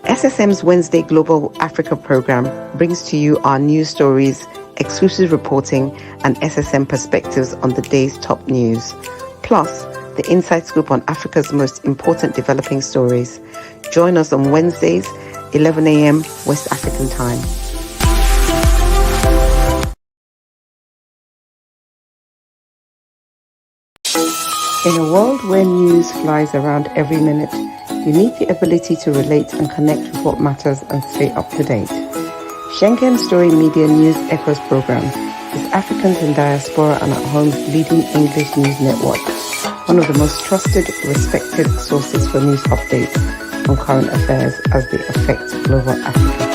SSM's Wednesday Global Africa program brings to you our news stories, exclusive reporting, and SSM perspectives on the day's top news. Plus, the inside scoop on Africa's most important developing stories. Join us on Wednesdays, 11 a.m. West African time. In a world where news flies around every minute, you need the ability to relate and connect with what matters and stay up to date. Schengen Story Media News Echoes program is Africans in Diaspora and at Home's leading English news network, one of the most trusted, respected sources for news updates on current affairs as they affect global Africa.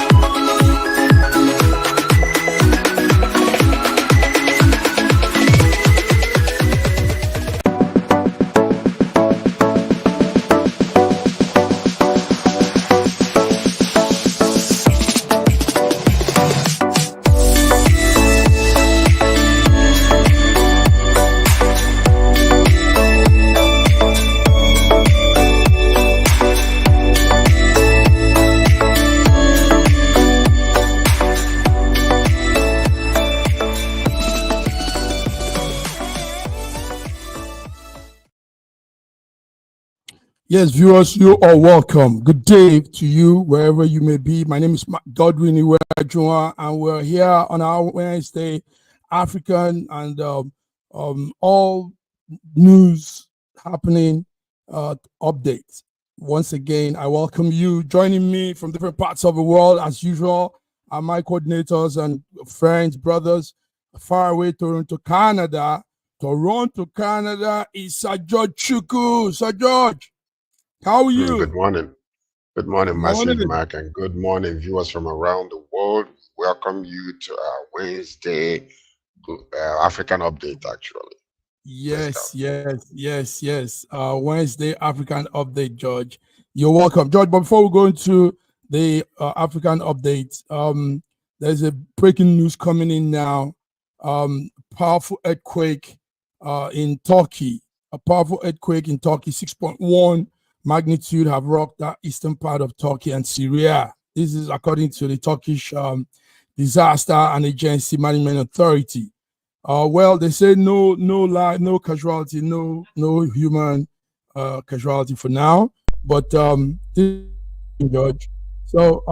Yes, viewers, you are welcome. Good day to you, wherever you may be. My name is Godwin Iwejunwa, and we're here on our Wednesday African and all news happening updates. Once again, I welcome you. Joining me from different parts of the world, as usual, are my coordinators and friends, brothers, far away Toronto, Canada. Toronto, Canada is Sir George Chuku. Sir George, how are you? Good morning. Good morning, Massive Mark, and good morning, viewers from around the world. Welcome you to our Wednesday African update, actually. Yes. Wednesday African update, George. You're welcome. George, but before we go into the African update, there's a breaking news coming in now. Powerful earthquake in Turkey. A powerful earthquake in Turkey, 6.1 magnitude, have rocked that eastern part of Turkey and Syria. This is according to the Turkish Disaster and Emergency Management Authority. Well, they say no casualty, no human casualty for now. But this is George. So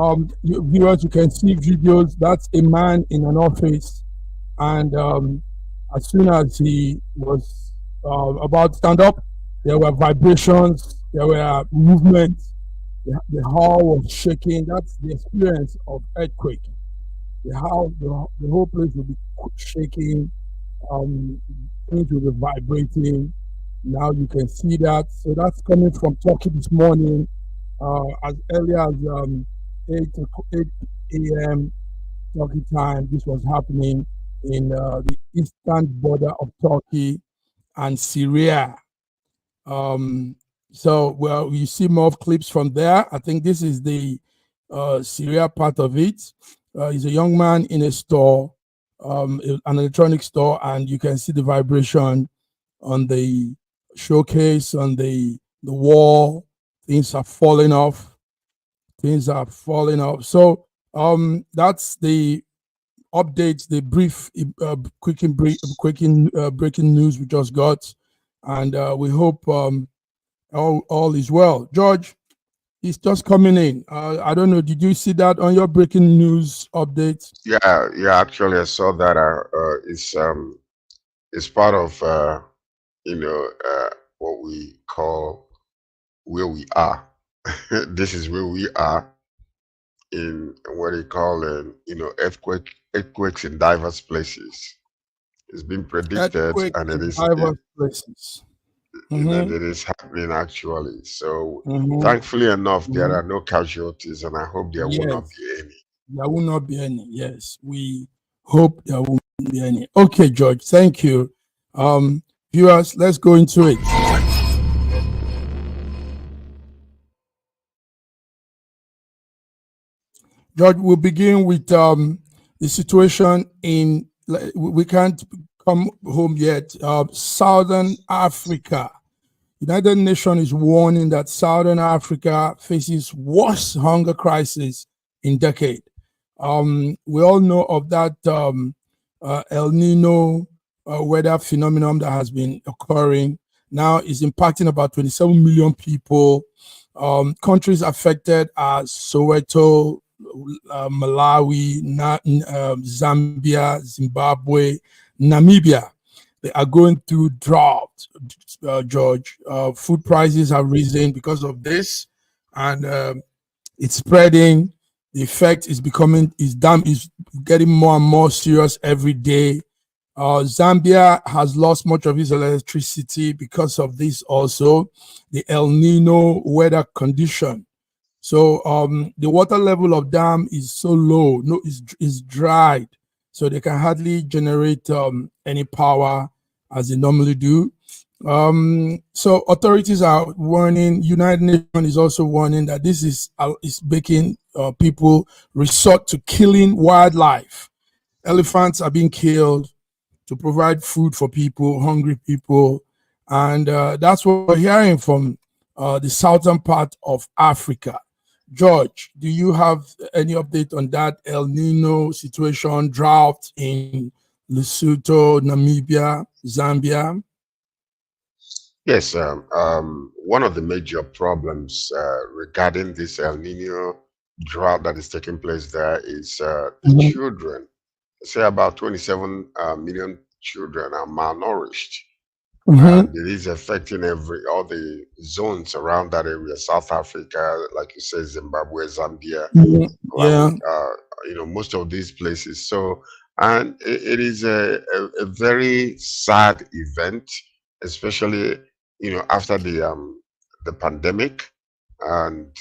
viewers, you can see videos. That's a man in an office, and as soon as he was about to stand up, there were vibrations, there were movements, the hall was shaking. That's the experience of earthquake. The whole place will be shaking, things will be vibrating. Now you can see that. So that's coming from Turkey this morning, as early as 8 a.m. Turkey time. This was happening in the eastern border of Turkey and Syria. So, well, you see more clips from there. I think this is the Syria part of it. He's a young man in a store, an electronic store, and you can see the vibration on the showcase, on the wall. Things are falling off. So that's the updates, the brief, breaking news we just got, and we hope all is well. George, he's just coming in. I don't know. Did you see that on your breaking news update? Yeah. Actually, I saw that. It's part of what we call where we are. This is where we are in what they call earthquakes in diverse places. It's been predicted, Earthquake and in diverse places. it is happening actually. So Mm-hmm. thankfully enough, there Mm-hmm. are no casualties, and I hope there will not Yes, be any. there will not be any. Yes, we hope there won't be any. Okay, George, thank you. Viewers, let's go into it. George, we'll begin with the situation in, we can't come home yet, Southern Africa. United Nations is warning that Southern Africa faces worst hunger crisis in decade. We all know of that El Nino weather phenomenon that has been occurring. Now is impacting about 27 million people. Countries affected are Soweto, Malawi, Zambia, Zimbabwe, Namibia. They are going through drought, George. Food prices have risen because of this, and it's spreading. The effect is getting more and more serious every day. Zambia has lost much of its electricity because of this also, the El Nino weather condition. So the water level of dam is so low, no, is dried, so they can hardly generate any power as they normally do. So authorities are warning. United Nations is also warning that this is making people resort to killing wildlife. Elephants are being killed to provide food for people, hungry people, and that's what we're hearing from the southern part of Africa. George, do you have any update on that El Nino situation, drought in Lesotho, Namibia, Zambia? Yes, one of the major problems regarding this El Nino drought that is taking place there is the children. Say about 27 million children are malnourished, and it is affecting all the zones around that area. South Africa, like you said, Zimbabwe, Zambia, Yeah. most of these places. So, and it is a very sad event, especially after the pandemic, and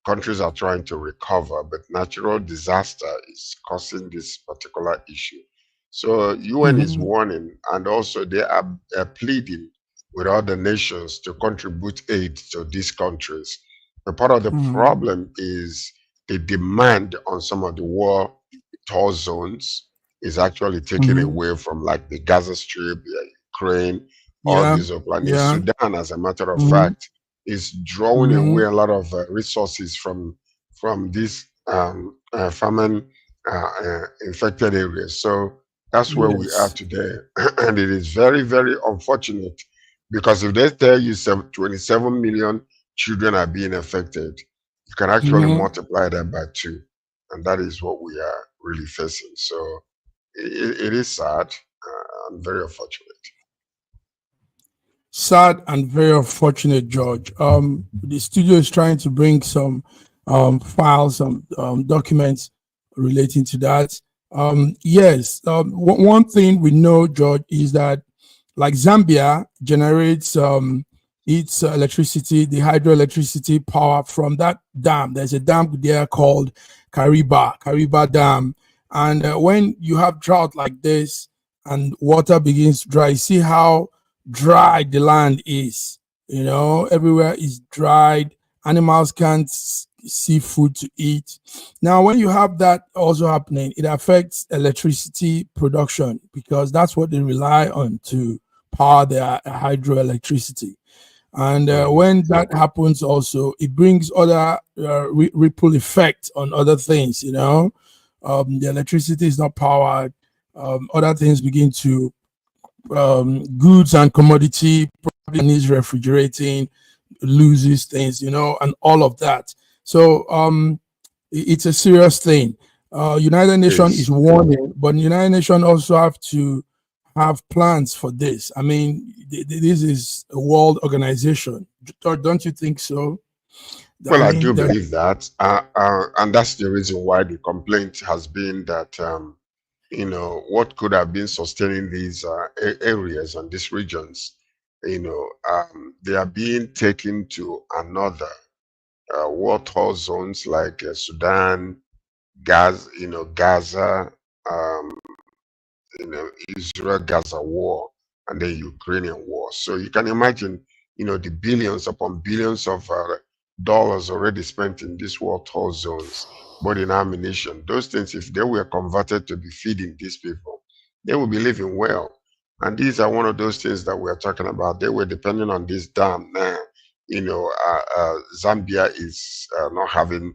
countries are trying to recover, but natural disaster is causing this particular issue. So UN is warning, and also they are pleading with other nations to contribute aid to these countries. But part of the problem is the demand on some of the war-torn zones is actually taken away from, like, the Gaza Strip, the Ukraine, all Yeah. these other places. Yeah. Sudan, as a matter of fact, is drawing away a lot of resources from these famine infected areas. So that's where we are Yes. today, and it is very, very unfortunate, because if they tell you 27 million children are being affected, you can actually multiply that by 2, and that is what we are really facing. So it is sad and very unfortunate. Sad and very unfortunate, George. The studio is trying to bring some files, some documents relating to that. Yes, one thing we know, George, is that, like, Zambia generates its electricity, the hydroelectricity power from that dam. There's a dam there called Kariba Dam. And when you have drought like this and water begins to dry, see how dry the land is. Everywhere is dried. Animals can't see food to eat. Now, when you have that also happening, it affects electricity production, because that's what they rely on to power their hydroelectricity. And when that happens also, it brings other ripple effect on other things. The electricity is not powered. Other things begin to goods and commodity probably needs refrigerating, loses things, and all of that. So it's a serious thing. United Nations is Yes. warning, but United Nations also have to have plans for this. I mean, this is a world organization. Don't you think so? I Well, I do mean, believe that, and that's the reason why the complaint has been that what could have been sustaining these areas and these regions, they are being taken to another war zones like Sudan, Gaza, um, Israel-Gaza war, and then Ukrainian war. So you can imagine, the billions upon billions of dollars already spent in these war zones, but in ammunition. Those things, if they were converted to be feeding these people, they will be living well. And these are one of those things that we're talking about. They were depending on this dam now. Zambia is not having,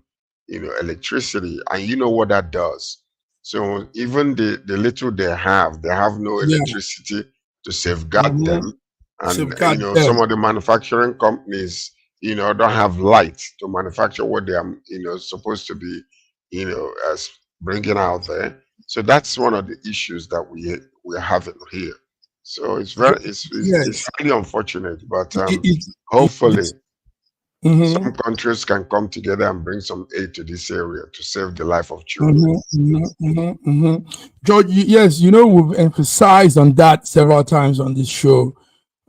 electricity, and you know what that does. So even the little they have no yeah, electricity to safeguard mhm, them. And safeguard some them. of the manufacturing companies, don't have light to manufacture what they are, supposed to be, as bringing out there. So that's one of the issues that we're having here. So it's Yes, highly unfortunate, but it, it, hopefully mhm. some countries can come together and bring some aid to this area to save the life of children. George, yes, we've emphasized on that several times on this show.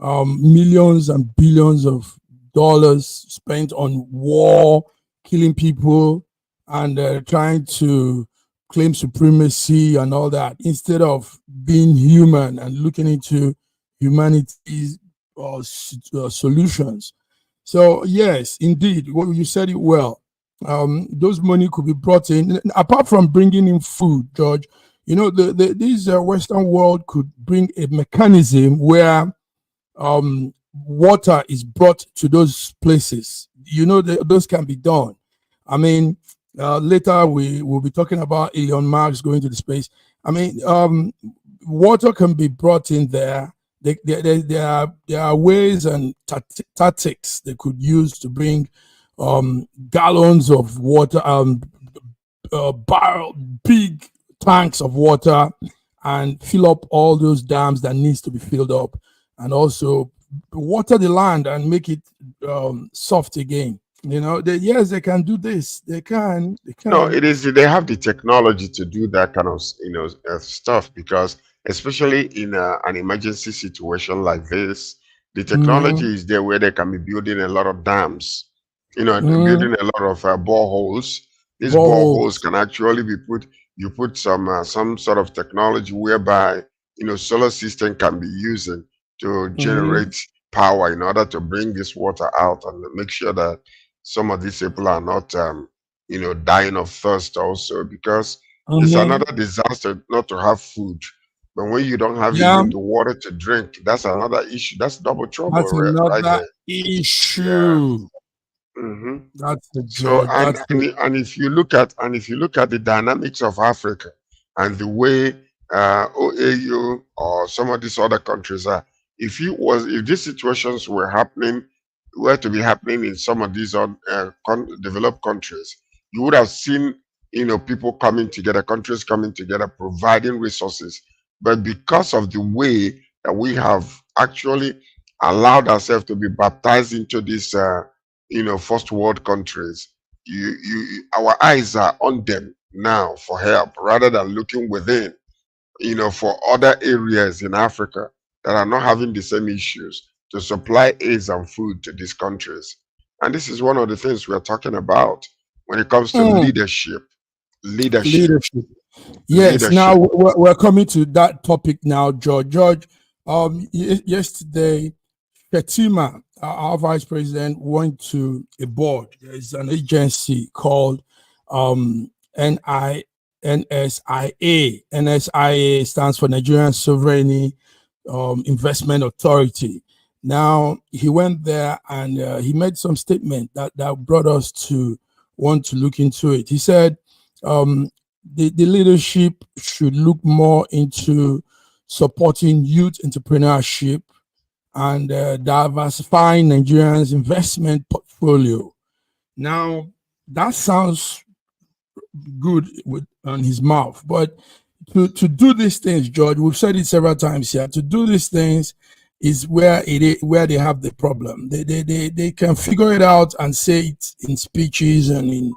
Millions and billions of dollars spent on war, killing people, and trying to claim supremacy and all that, instead of being human and looking into humanity's solutions. So yes, indeed, what you said it well. Those money could be brought in, apart from bringing in food, George. This Western world could bring a mechanism where water is brought to those places. Those can be done. I mean, later we will be talking about Elon Musk going to the space. I mean, water can be brought in there. There are ways and tactics they could use to bring gallons of water, big tanks of water, and fill up all those dams that needs to be filled up, and also water the land and make it soft again. Yes, they can do this. They can. No, it is. They have the technology to do that kind of stuff, because especially in an emergency situation like this, the technology Mhm. is there where they can be building a lot of dams, Mhm. building a lot of boreholes. These boreholes Boreholes. can actually be put. You put some sort of technology whereby solar system can be using to Mhm. generate power in order to bring this water out and make sure that some of these people are not dying of thirst also, because it's Mhm. another disaster not to have food. But when you don't have Yeah, even the water to drink, that's another issue. That's double trouble that's right another there. Yeah. issue. hmm That's the So George. That's the. and if you look at the dynamics of Africa and the way OAU or some of these other countries are, if these situations were to be happening in some of these developed countries, you would have seen people coming together, countries coming together, providing resources. But because of the way that we have actually allowed ourselves to be baptized into these first world countries, our eyes are on them now for help rather than looking within, for other areas in Africa that are not having the same issues to supply aids and food to these countries. And this is one of the things we're talking about when it comes to Mm, leadership, leadership, leadership. Yes. Now leadership. we're coming to that topic now, George. George, yesterday, Fatima, our vice president, went to a board. There's an agency called um, NI, NSIA. NSIA stands for Nigerian Sovereign Investment Authority. Now, he went there and he made some statement that brought us to want to look into it. He said the leadership should look more into supporting youth entrepreneurship and diversifying Nigerians' investment portfolio. Now, that sounds good on his mouth, but to do these things, George, we've said it several times here, to do these things is where they have the problem. They can figure it out and say it in speeches and in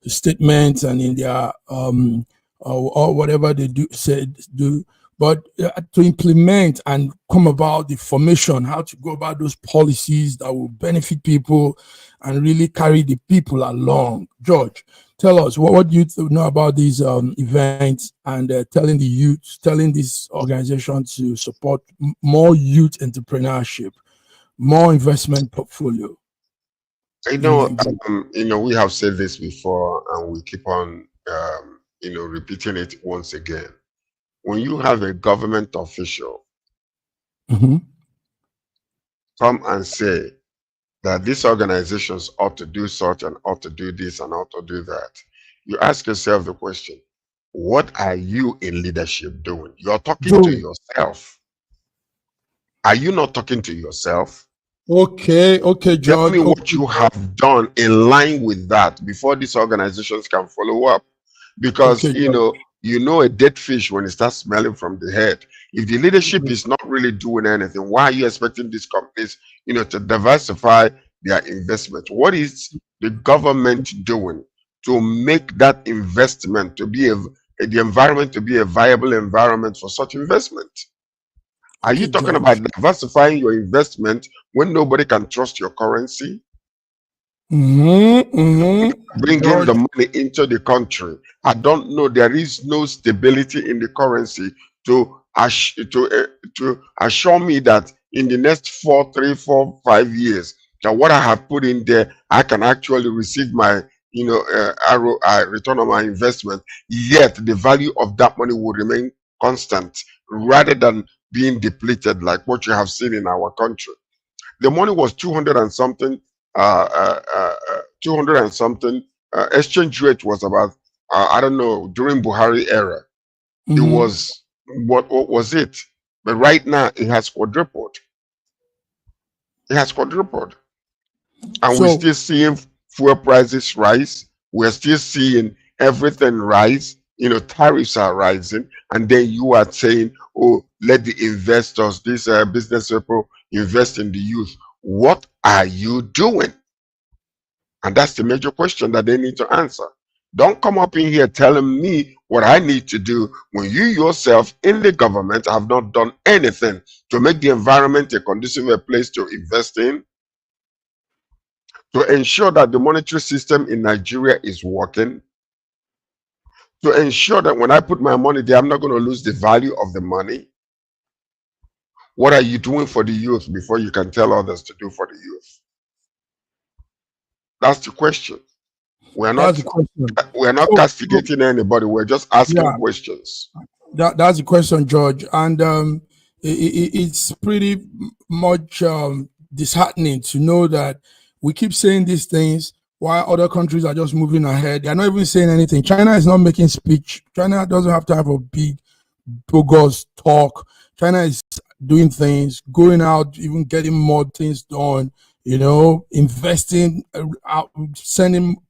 statements and in their or whatever they do, but to implement and come about the formation, how to go about those policies that will benefit people and really carry the people along. George, tell us, what do you know about these events and telling the youth, telling this organization to support more youth entrepreneurship, more investment portfolio? We have said this before, and we keep on, repeating it once again. When you have a government official come and say that these organizations ought to do such and ought to do this and ought to do that, you ask yourself the question, what are you in leadership doing? You're talking to yourself. Are you not talking to yourself? Okay, George. Tell me what you have done in line with that before these organizations can follow up. Because, you know a dead fish when it starts smelling from the head. If the leadership is not really doing anything, why are you expecting these companies, to diversify their investment? What is the government doing to make that investment to be the environment to be a viable environment for such investment? Are you talking about diversifying your investment when nobody can trust your currency? Bringing the money into the country. I don't know. There is no stability in the currency to assure me that in the next 3, 4, 5 years, that what I have put in there, I can actually receive my return on my investment. Yet the value of that money will remain constant rather than being depleted like what you have seen in our country. The money was 200 and something. 200 and something. Exchange rate was about I don't know, during Buhari era. It was what was it? But right now it has quadrupled. It has quadrupled. And we're still seeing fuel prices rise. We're still seeing everything rise. Tariffs are rising. And then you are saying, oh, let the investors, these business people, invest in the youth. What are you doing? And that's the major question that they need to answer. Don't come up in here telling me what I need to do when you yourself in the government have not done anything to make the environment a conducive place to invest in, to ensure that the monetary system in Nigeria is working, to ensure that when I put my money there, I'm not going to lose the value of the money. What are you doing for the youth before you can tell others to do for the youth? That's the question. We're not castigating anybody. We're just asking questions. That's the question, George. And it's pretty much disheartening to know that we keep saying these things while other countries are just moving ahead. They're not even saying anything. China is not making speech. China doesn't have time for big, bogus talk. China is doing things, going out, even getting more things done. Investing,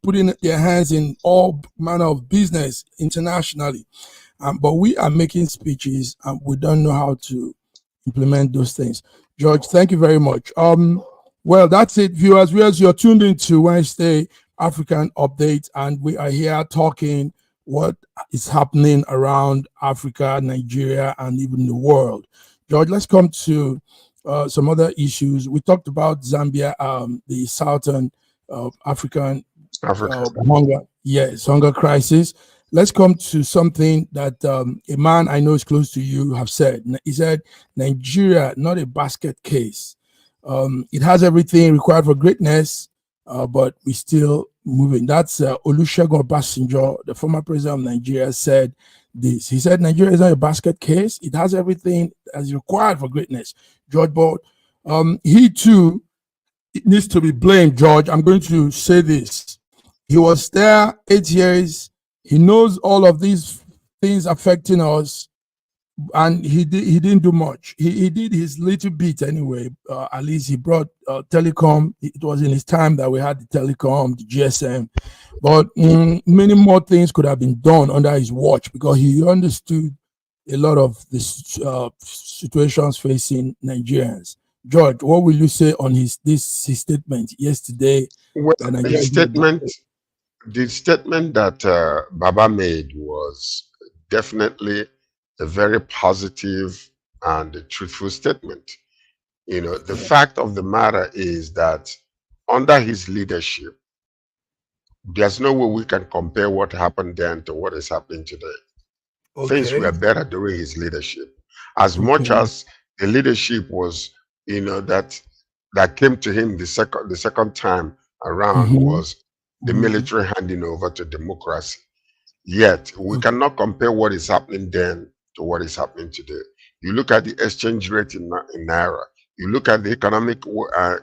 putting their hands in all manner of business internationally. But we are making speeches and we don't know how to implement those things. George, thank you very much. Well, that's it, viewers. You're tuned into Wednesday African Update, and we are here talking what is happening around Africa, Nigeria, and even the world. George, let's come to some other issues. We talked about Zambia, the Southern African hunger crisis. Let's come to something that a man I know is close to you have said. He said, Nigeria, not a basket case. It has everything required for greatness, but we still moving. That's Olusegun Obasanjo, the former president of Nigeria, said this. He said, Nigeria is not a basket case. It has everything as required for greatness. George, but he too needs to be blamed, George. I'm going to say this. He was there 8 years. He knows all of these things affecting us. and he didn't do much. He did his little bit anyway. At least he brought telecom. It was in his time that we had the telecom, the GSM, but many more things could have been done under his watch, because he understood a lot of the situations facing Nigerians. George, what will you say on his statement yesterday? Well, the statement that Baba made was definitely a very positive and a truthful statement. You know, the fact of the matter is that under his leadership, there's no way we can compare what happened then to what is happening today. Things were better during his leadership. As much as the leadership was, you know, that came to him the second time around was the military handing over to democracy. Yet we cannot compare what is happening then to what is happening today. You look at the exchange rate in Naira. You look at the economic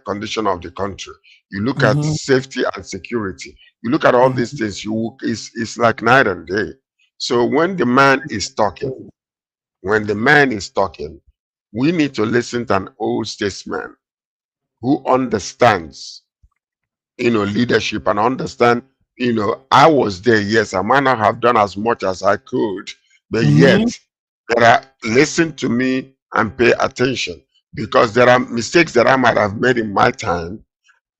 condition of the country. You look at safety and security. You look at all these things. It's like night and day. So when the man is talking, we need to listen to an old statesman who understands, you know, leadership, and understand, you know, I was there. Yes, I might not have done as much as I could, but yet listen to me and pay attention, because there are mistakes that I might have made in my time.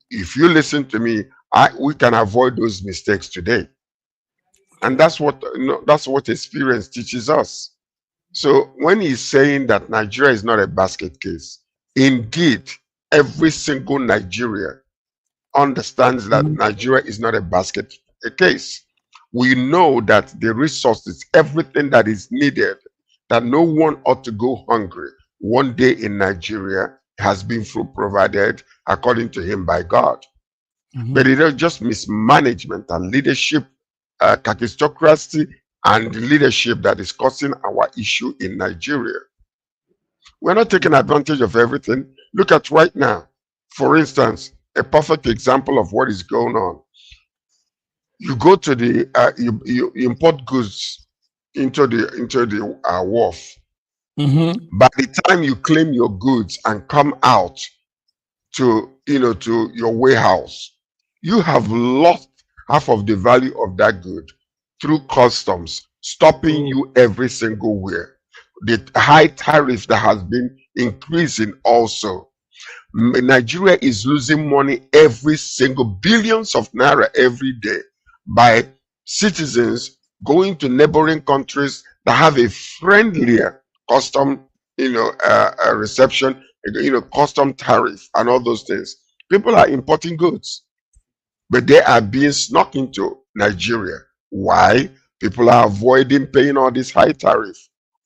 If you listen to me, we can avoid those mistakes today. And that's what, you know, that's what experience teaches us. So when he's saying that Nigeria is not a basket case, indeed, every single Nigerian understands that Nigeria is not a basket case. We know that the resources, everything that is needed, that no one ought to go hungry one day in Nigeria, has been provided according to him by God. But it is just mismanagement and leadership, kakistocracy and leadership that is causing our issue in Nigeria. We're not taking advantage of everything. Look at right now, for instance, a perfect example of what is going on. You go to the you import goods into the wharf. By the time you claim your goods and come out to, you know, to your warehouse, you have lost half of the value of that good through customs stopping you every single where. The high tariff that has been increasing also. Nigeria is losing money every single, billions of naira every day, by citizens going to neighboring countries that have a friendlier custom, you know, reception, you know, custom tariff and all those things. People are importing goods, but they are being snuck into Nigeria. Why? People are avoiding paying all this high tariff.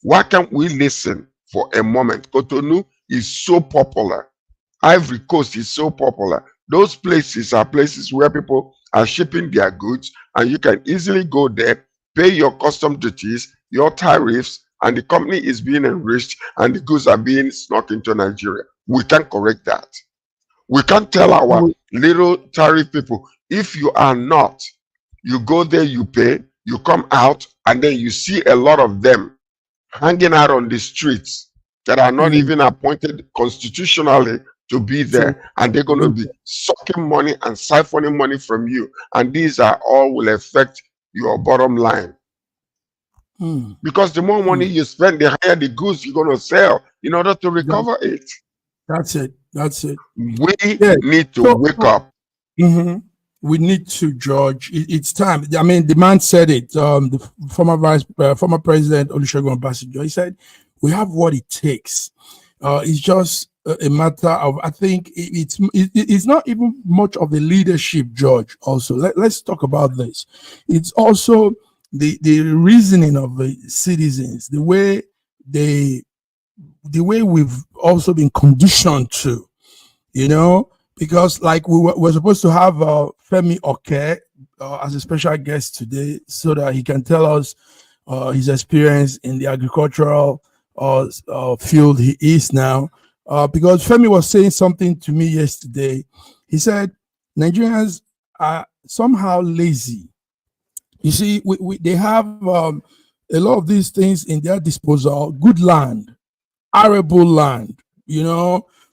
Why can't we listen for a moment? Cotonou is so popular. Ivory Coast is so popular. Those places are places where people are shipping their goods, and you can easily go there, pay your custom duties, your tariffs, and the company is being enriched, and the goods are being snuck into Nigeria. We can't correct that. We can't tell our little tariff people, if you are not, you go there, you pay, you come out, and then you see a lot of them hanging out on the streets that are not even appointed constitutionally to be there, and they're going to be sucking money and siphoning money from you, and these are all will affect your bottom line. Because the more money you spend, the higher the goods you're going to sell in order to recover it. That's it. We need to wake up. We need to, George. It's time. I mean, the man said it. The former president Olusegun Obasanjo, he said, "We have what it takes. It's just a matter of, I think it's not even much of the leadership, George. Also, let's talk about this. It's also the reasoning of the citizens, the way we've also been conditioned to, you know." Because like we're supposed to have Femi Oke as a special guest today, so that he can tell us his experience in the agricultural field he is now. Because Femi was saying something to me yesterday. He said Nigerians are somehow lazy. You see, they have a lot of these things in their disposal, good land, arable land,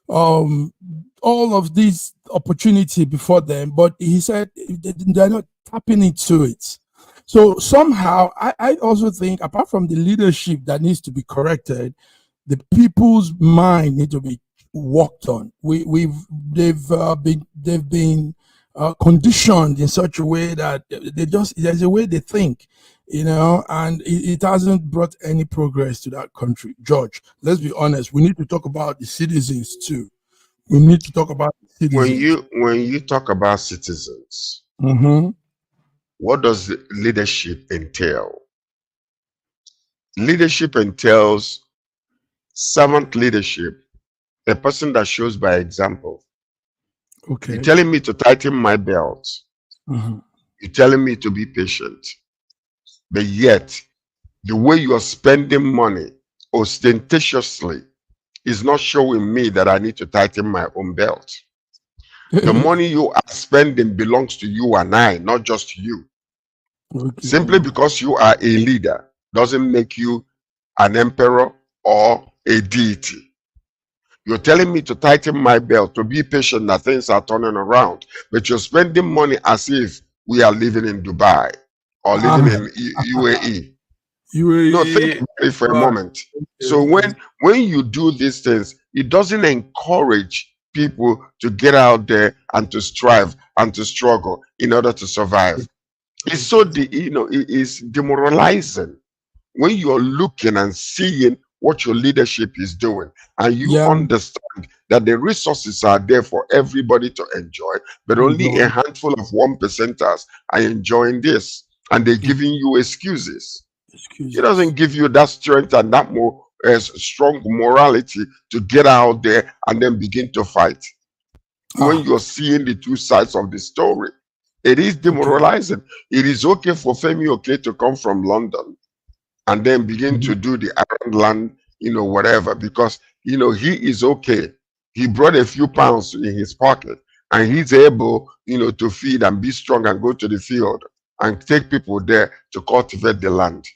all of these opportunity before them, but he said they're not tapping into it. So somehow, I also think, apart from the leadership that needs to be corrected, the people's mind need to be worked on. They've been conditioned in such a way that there's a way they think, and it hasn't brought any progress to that country. George, let's be honest. We need to talk about the citizens too. We need to talk about the citizens. When you talk about citizens, Mm-hmm. what does leadership entail? Leadership entails servant leadership, a person that shows by example. Okay. You're telling me to tighten my belt. Mm-hmm. You're telling me to be patient. But yet, the way you are spending money ostentatiously is not showing me that I need to tighten my own belt. The money you are spending belongs to you and I, not just you. Okay. Simply because you are a leader doesn't make you an emperor or a deity. You're telling me to tighten my belt, to be patient that things are turning around, but you're spending money as if we are living in Dubai or living in UAE. No, think about it for a moment. So when you do these things, it doesn't encourage people to get out there and to strive and to struggle in order to survive. It's so it is demoralizing when you're looking and seeing what your leadership is doing, and you understand that the resources are there for everybody to enjoy, but only a handful of 1%ers are enjoying this, and they're giving you excuses. It doesn't give you that strength and that more strong morality to get out there and then begin to fight. When you're seeing the two sides of the story, it is demoralizing. It is okay for Femi Oke to come from London and then begin to do the Iron Land, whatever, because, he is okay. He brought a few pounds in his pocket and he's able, to feed and be strong and go to the field and take people there to cultivate the land.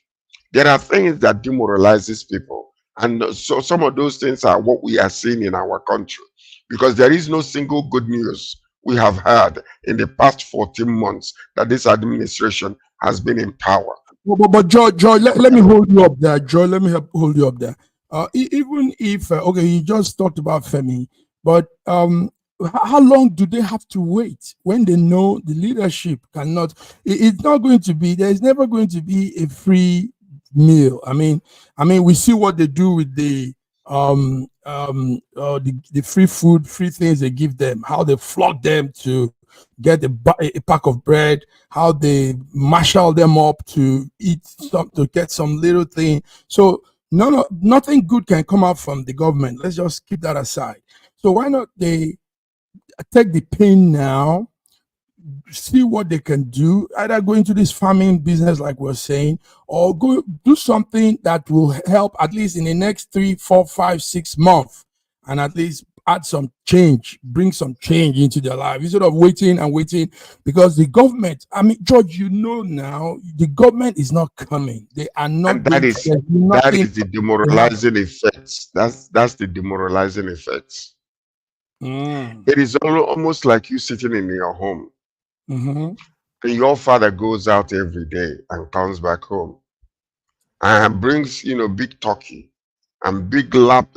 There are things that demoralizes people. And so some of those things are what we are seeing in our country, because there is no single good news we have heard in the past 14 months that this administration has been in power. But George, let me hold you up there. George, let me hold you up there. Even if, you just talked about Femi, but how long do they have to wait when they know the leadership cannot? It's not going to be, there's never going to be a free meal. I mean, we see what they do with the free food, free things they give them, how they flog them to get a pack of bread, how they marshal them up to eat to get some little thing. So nothing good can come out from the government. Let's just keep that aside. So why not they take the pain now, see what they can do, either go into this farming business like we're saying, or go do something that will help at least in the next 3, 4, 5, 6 months, and at least add some change, bring some change into their life instead of waiting and waiting. Because the government, George, now the government is not coming. They are not. And that is the demoralizing effects. That's the demoralizing effects. It is almost like you sitting in your home. And your father goes out every day and comes back home and brings, big turkey and big laps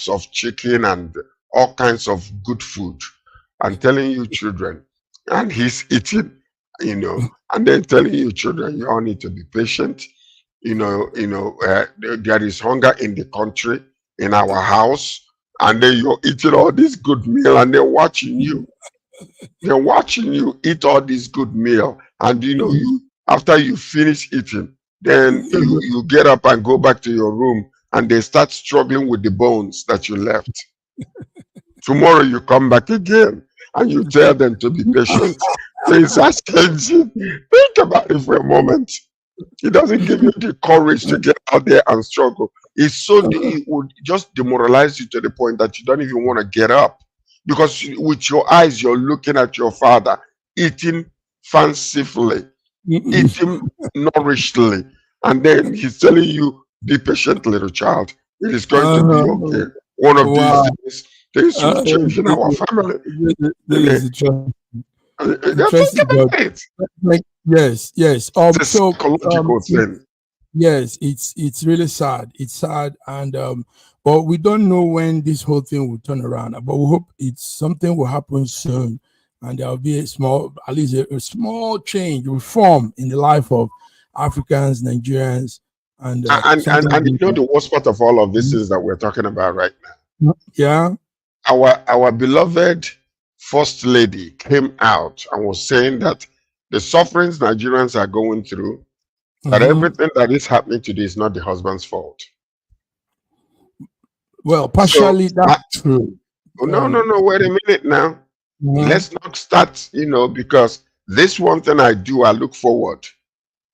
of chicken and all kinds of good food, and telling you children, and he's eating, and then telling you children, you all need to be patient. There is hunger in the country, in our house, and then you're eating all this good meal, and they're watching you. They're watching you eat all this good meal, and you after you finish eating, then you get up and go back to your room, and they start struggling with the bones that you left. Tomorrow you come back again and you tell them to be patient. Things are changing. Think about it for a moment. It doesn't give you the courage to get out there and struggle. It would just demoralize you to the point that you don't even want to get up. Because with your eyes, you're looking at your father eating fancifully, eating nourishingly, and then he's telling you, be patient, little child. It is going to be okay. One of these Wow. days, things will change in our family. This is interesting. Think about it. Like, yes. It's a psychological thing. Yes, it's really sad. It's sad, and but we don't know when this whole thing will turn around. But we hope something will happen soon, and there'll be at least a small change, reform in the life of Africans, Nigerians, and you know the worst part of all of this is that we're talking about right now. Yeah, our beloved First Lady came out and was saying that the sufferings Nigerians are going through, that everything that is happening today is not the husband's fault. Well, partially that's true. No, wait a minute now. Let's not start, because this one thing I do, I look forward.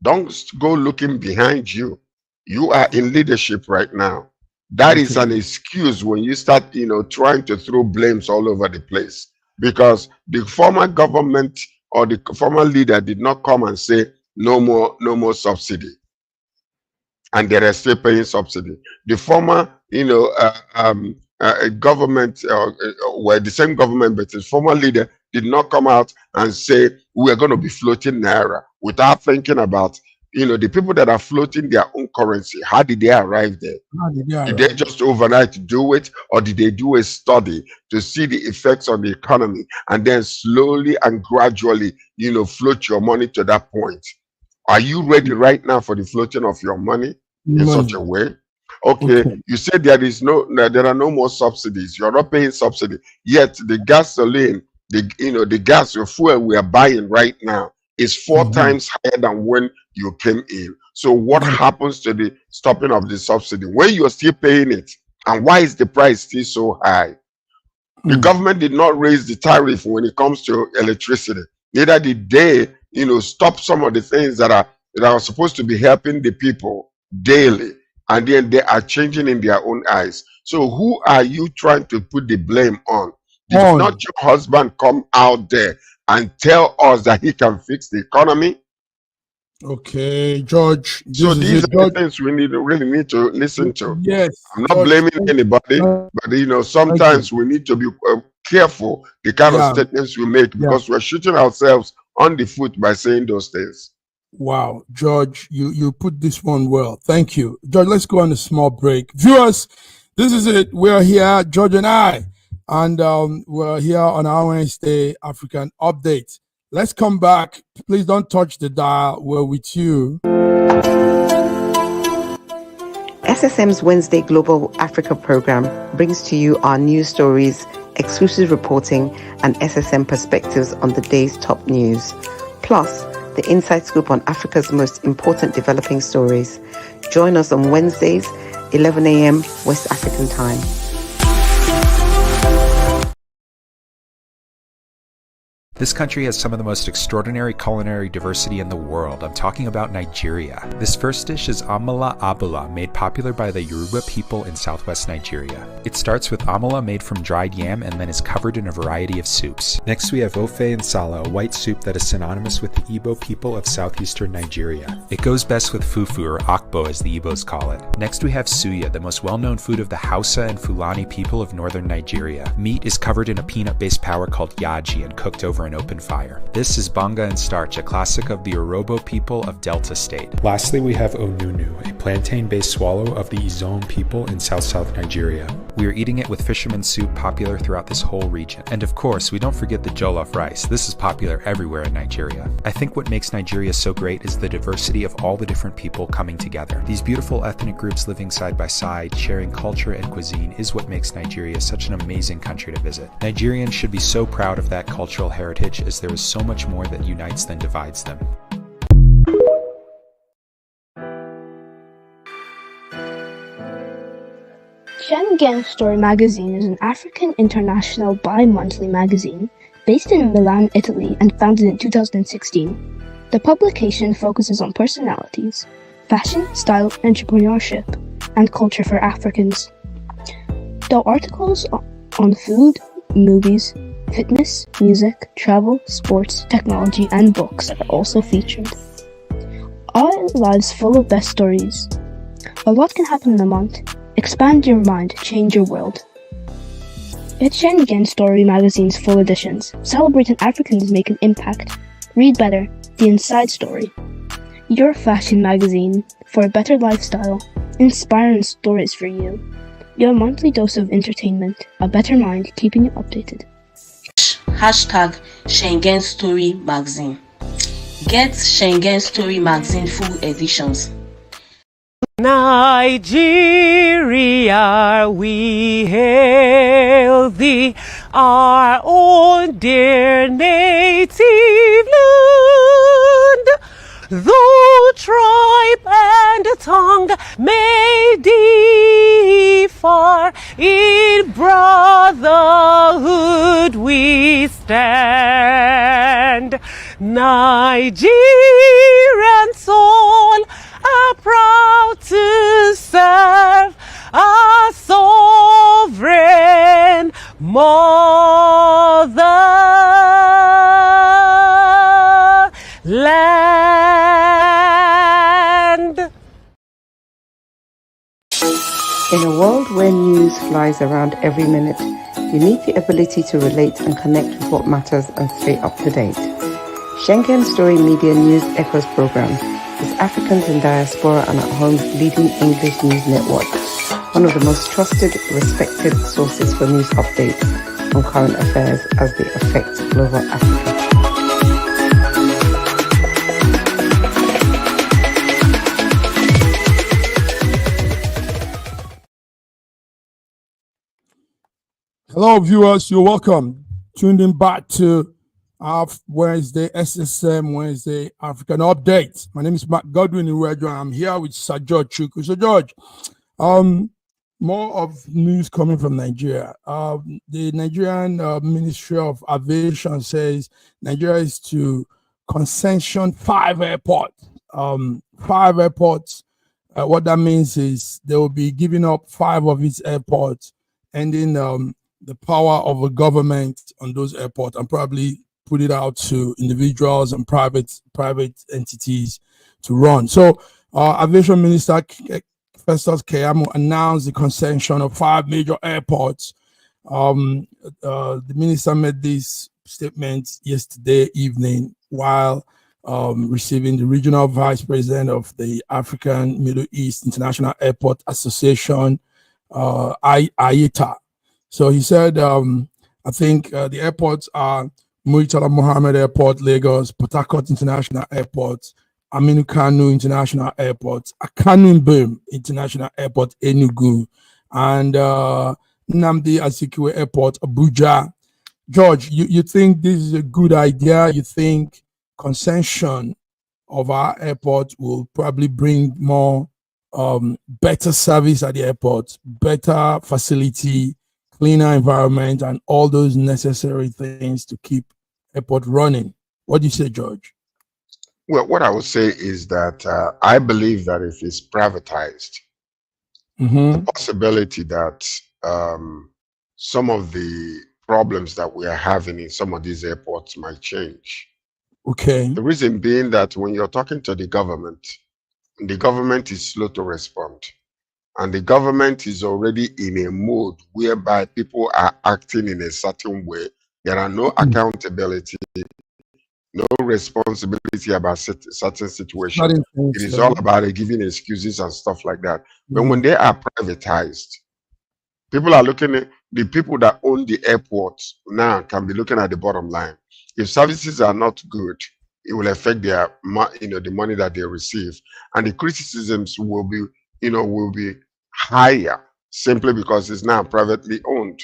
Don't go looking behind you. You are in leadership right now. That is an excuse when you start, trying to throw blames all over the place. Because the former government or the former leader did not come and say, no more subsidy, and they are still paying subsidy. The former, government, were the same government, but the former leader did not come out and say we are going to be floating naira, without thinking about, the people that are floating their own currency. How did they arrive there? Did they just overnight do it, or did they do a study to see the effects on the economy and then slowly and gradually, float your money to that point? Are you ready right now for the floating of your money in such a way? Okay, you said there are no more subsidies. You're not paying subsidy. Yet the gasoline, the gas, your fuel we are buying right now is 4 times higher than when you came in. So what happens to the stopping of the subsidy when you're still paying it? And why is the price still so high? The government did not raise the tariff when it comes to electricity. Neither did they, stop some of the things that are supposed to be helping the people daily, and then they are changing in their own eyes. So who are you trying to put the blame on? Did not your husband come out there and tell us that he can fix the economy? Okay, George. So these are the things we really need to listen to. Yes, I'm not blaming anybody, but sometimes we need to be careful the kind of statements we make, because we're shooting ourselves on the foot by saying those things. Wow, George, you put this one well. Thank you, George. Let's go on a small break. Viewers, this is it. We're here, George and I, and we're here on our Wednesday African Update. Let's come back. Please don't touch the dial. We're with you. SSM's Wednesday Global Africa program brings to you our news stories, exclusive reporting, and SSM perspectives on the day's top news. Plus, the inside scoop on Africa's most important developing stories. Join us on Wednesdays, 11 a.m. West African time. This country has some of the most extraordinary culinary diversity in the world. I'm talking about Nigeria. This first dish is amala abula, made popular by the Yoruba people in southwest Nigeria. It starts with amala made from dried yam and then is covered in a variety of soups. Next we have ofe nsala, a white soup that is synonymous with the Igbo people of southeastern Nigeria. It goes best with fufu, or akbo as the Igbos call it. Next we have suya, the most well-known food of the Hausa and Fulani people of northern Nigeria. Meat is covered in a peanut-based powder called yaji and cooked over an open fire. This is banga and starch, a classic of the Urhobo people of Delta State. Lastly, we have onunu, a plantain-based swallow of the Izon people in South Nigeria. We are eating it with fisherman's soup, popular throughout this whole region. And of course, we don't forget the jollof rice. This is popular everywhere in Nigeria. I think what makes Nigeria so great is the diversity of all the different people coming together. These beautiful ethnic groups living side by side, sharing culture and cuisine is what makes Nigeria such an amazing country to visit. Nigerians should be so proud of that cultural heritage, as there is so much more that unites than divides them. Schengen Story magazine is an African international bi-monthly magazine based in Milan, Italy, and founded in 2016. The publication focuses on personalities, fashion, style, entrepreneurship, and culture for Africans. Though articles on food, movies, fitness, music, travel, sports, technology, and books are also featured. Our lives full of best stories. A lot can happen in a month. Expand your mind, change your world. Get Schengen Story magazine's full editions. Celebrating Africans make an impact. Read better. The Inside Story. Your fashion magazine for a better lifestyle. Inspiring stories for you. Your monthly dose of entertainment. A better mind keeping you updated. Hashtag Schengen Story Magazine. Get Schengen Story Magazine full editions. Nigeria, we hail thee, our own dear native land. Though tribe and tongue may differ, in brotherhood we stand. Nigerian soul are proud to serve our sovereign motherland. In a world where news flies around every minute, you need the ability to relate and connect with what matters and stay up to date. Schengen Story Media News Echoes program is Africans in Diaspora and at Home's leading English news network, one of the most trusted, respected sources for news updates on current affairs as they affect global Africa. Hello, viewers. You're welcome. Tuned in back to our Wednesday, SSM Wednesday African Update. My name is Mark Godwin Iwejo. I'm here with Sir George Chukwu. So, George, more of news coming from Nigeria. The Nigerian Ministry of Aviation says Nigeria is to concession 5 airports. 5 airports. What that means is they will be giving up 5 of its airports, ending the power of a government on those airports, and probably put it out to individuals and private entities to run. So, Aviation Minister Festus Keyamo announced the concession of 5 major airports. The minister made this statement yesterday evening while receiving the regional vice president of the African Middle East International Airport Association, IATA. So he said, I think the airports are Muritala Mohammed Airport, Lagos, Port Harcourt International Airport, Aminu Kano International Airport, Akanu Mbem International Airport, Enugu, and Nnamdi Azikiwe Airport, Abuja. George, you think this is a good idea? You think concession of our airport will probably bring more better service at the airport, better facility, cleaner environment, and all those necessary things to keep airport running? What do you say, George? Well, what I would say is that I believe that if it's privatized, the possibility that some of the problems that we are having in some of these airports might change. Okay. The reason being that when you're talking to the government is slow to respond. And the government is already in a mode whereby people are acting in a certain way. There are no accountability, no responsibility about certain situations. It is all about giving excuses and stuff like that. But when they are privatized, people are looking at the people that own the airports now can be looking at the bottom line. If services are not good, it will affect their, the money that they receive, and the criticisms will be, will be higher simply because it's now privately owned,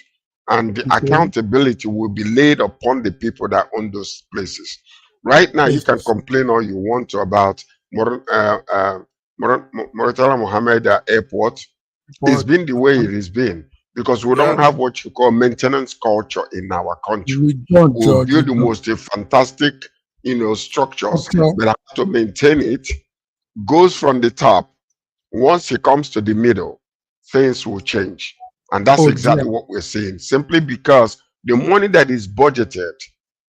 and the accountability will be laid upon the people that own those places. Right now, you can complain all you want to about Muritala Mohammed Airport. It's been the way it has been because we don't have what you call maintenance culture in our country. We build the most fantastic, structures, but have to maintain it. Goes from the top. Once it comes to the middle, things will change. And that's exactly what we're saying. Simply because the money that is budgeted,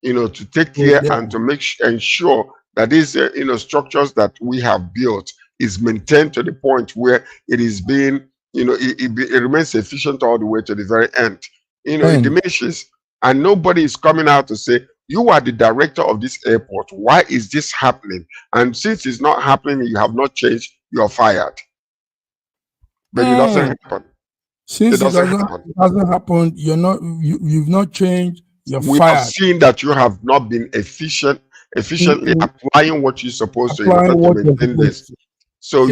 to take care and to ensure that these structures that we have built is maintained to the point where it is being, it remains efficient all the way to the very end. It diminishes, and nobody is coming out to say, you are the director of this airport, why is this happening? And since it's not happening, you have not changed, you are fired. But it doesn't happen. Since it doesn't happen, you've not changed, you're we fired. have seen that you have not been efficiently applying what you're supposed to in order to maintain this. So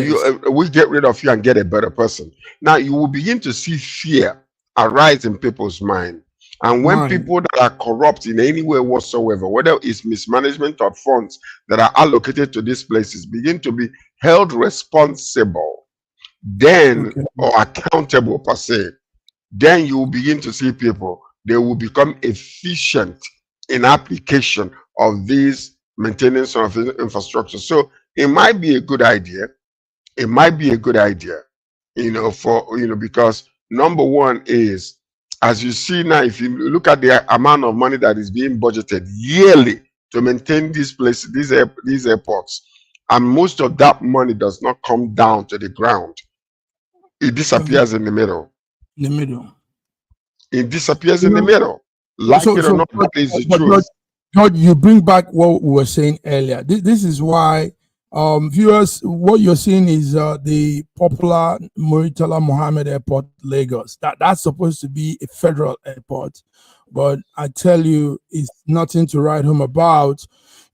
we get rid of you and get a better person. Now you will begin to see fear arise in people's mind. And when people that are corrupt in any way whatsoever, whether it's mismanagement of funds that are allocated to these places, begin to be held responsible, then or accountable per se, then you will begin to see people, they will become efficient in application of these maintenance of infrastructure. So it might be a good idea. It might be a good idea, because number one is, as you see now, if you look at the amount of money that is being budgeted yearly to maintain these places, these airports, and most of that money does not come down to the ground. It disappears in the middle. It disappears in the middle. Like it or not, that is the truth. George, you bring back what we were saying earlier. This is why, viewers, what you're seeing is the popular Muritala Mohammed Airport, Lagos. That's supposed to be a federal airport, but I tell you, it's nothing to write home about.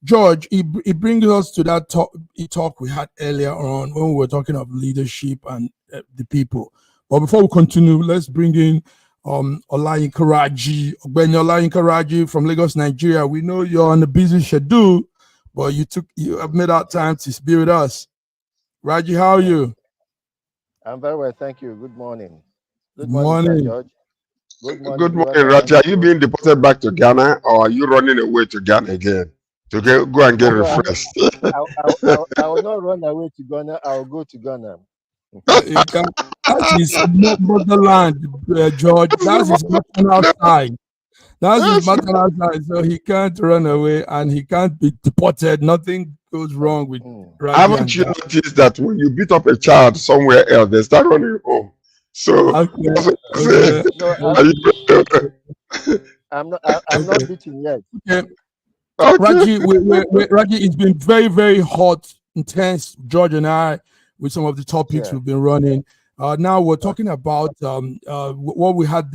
George, it brings us to that talk we had earlier on when we were talking of leadership and the people. But before we continue, let's bring in Olayinka Raji from Lagos, Nigeria. We know you're on a busy schedule, but you have made out time to be with us. Raji, how are you? I'm very well, thank you. Good morning. Good morning. George. Good morning, Raji. Are you being deported back to Ghana, or are you running away to Ghana again to go and get refreshed? I will not run away to Ghana. I will go to Ghana. That's his motherland, George. That's his maternal side. That's his maternal side. So he can't run away and he can't be deported. Nothing goes wrong with Raji. Haven't you noticed that when you beat up a child somewhere else, they start running home? So I'm not beaten yet. Raji, Raji, it's been very, very hot, intense, George and I, with some of the topics we've been running. Now we're talking about what we had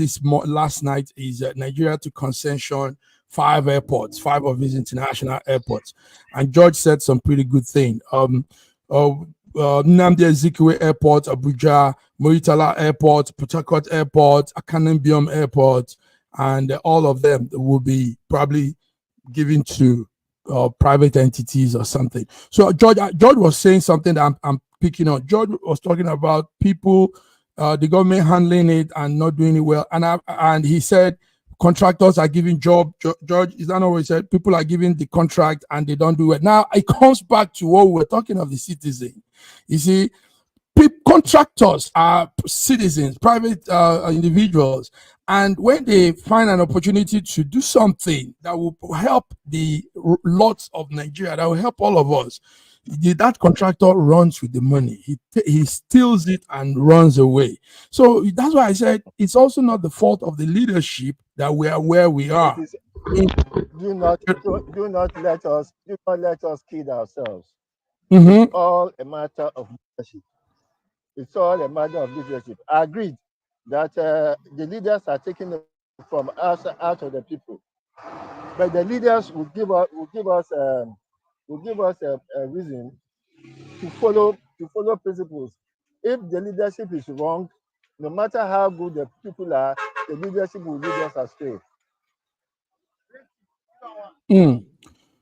last night is Nigeria to concession 5 airports, 5 of these international airports. And George said some pretty good thing. Nnamdi Azikiwe Airport, Abuja, Muritala Airport, Port Harcourt Airport, Akanembiom Airport, and all of them will be probably given to private entities or something. So George was saying something that I'm picking on. George was talking about people, the government handling it and not doing it well. And he said contractors are giving job. George, is that not what he said? People are giving the contract and they don't do it. Now it comes back to what we were talking of the citizen. You see, contractors are citizens, private individuals, and when they find an opportunity to do something that will help the lots of Nigeria, that will help all of us, that contractor runs with the money. He steals it and runs away. So that's why I said it's also not the fault of the leadership that we are where we are. Do not let us kid ourselves. Mm-hmm. It's all a matter of leadership. It's all a matter of leadership. I agreed that the leaders are taking it from us out of the people, but the leaders will give us a reason to follow principles. If the leadership is wrong, no matter how good the people are, the leadership will lead us astray.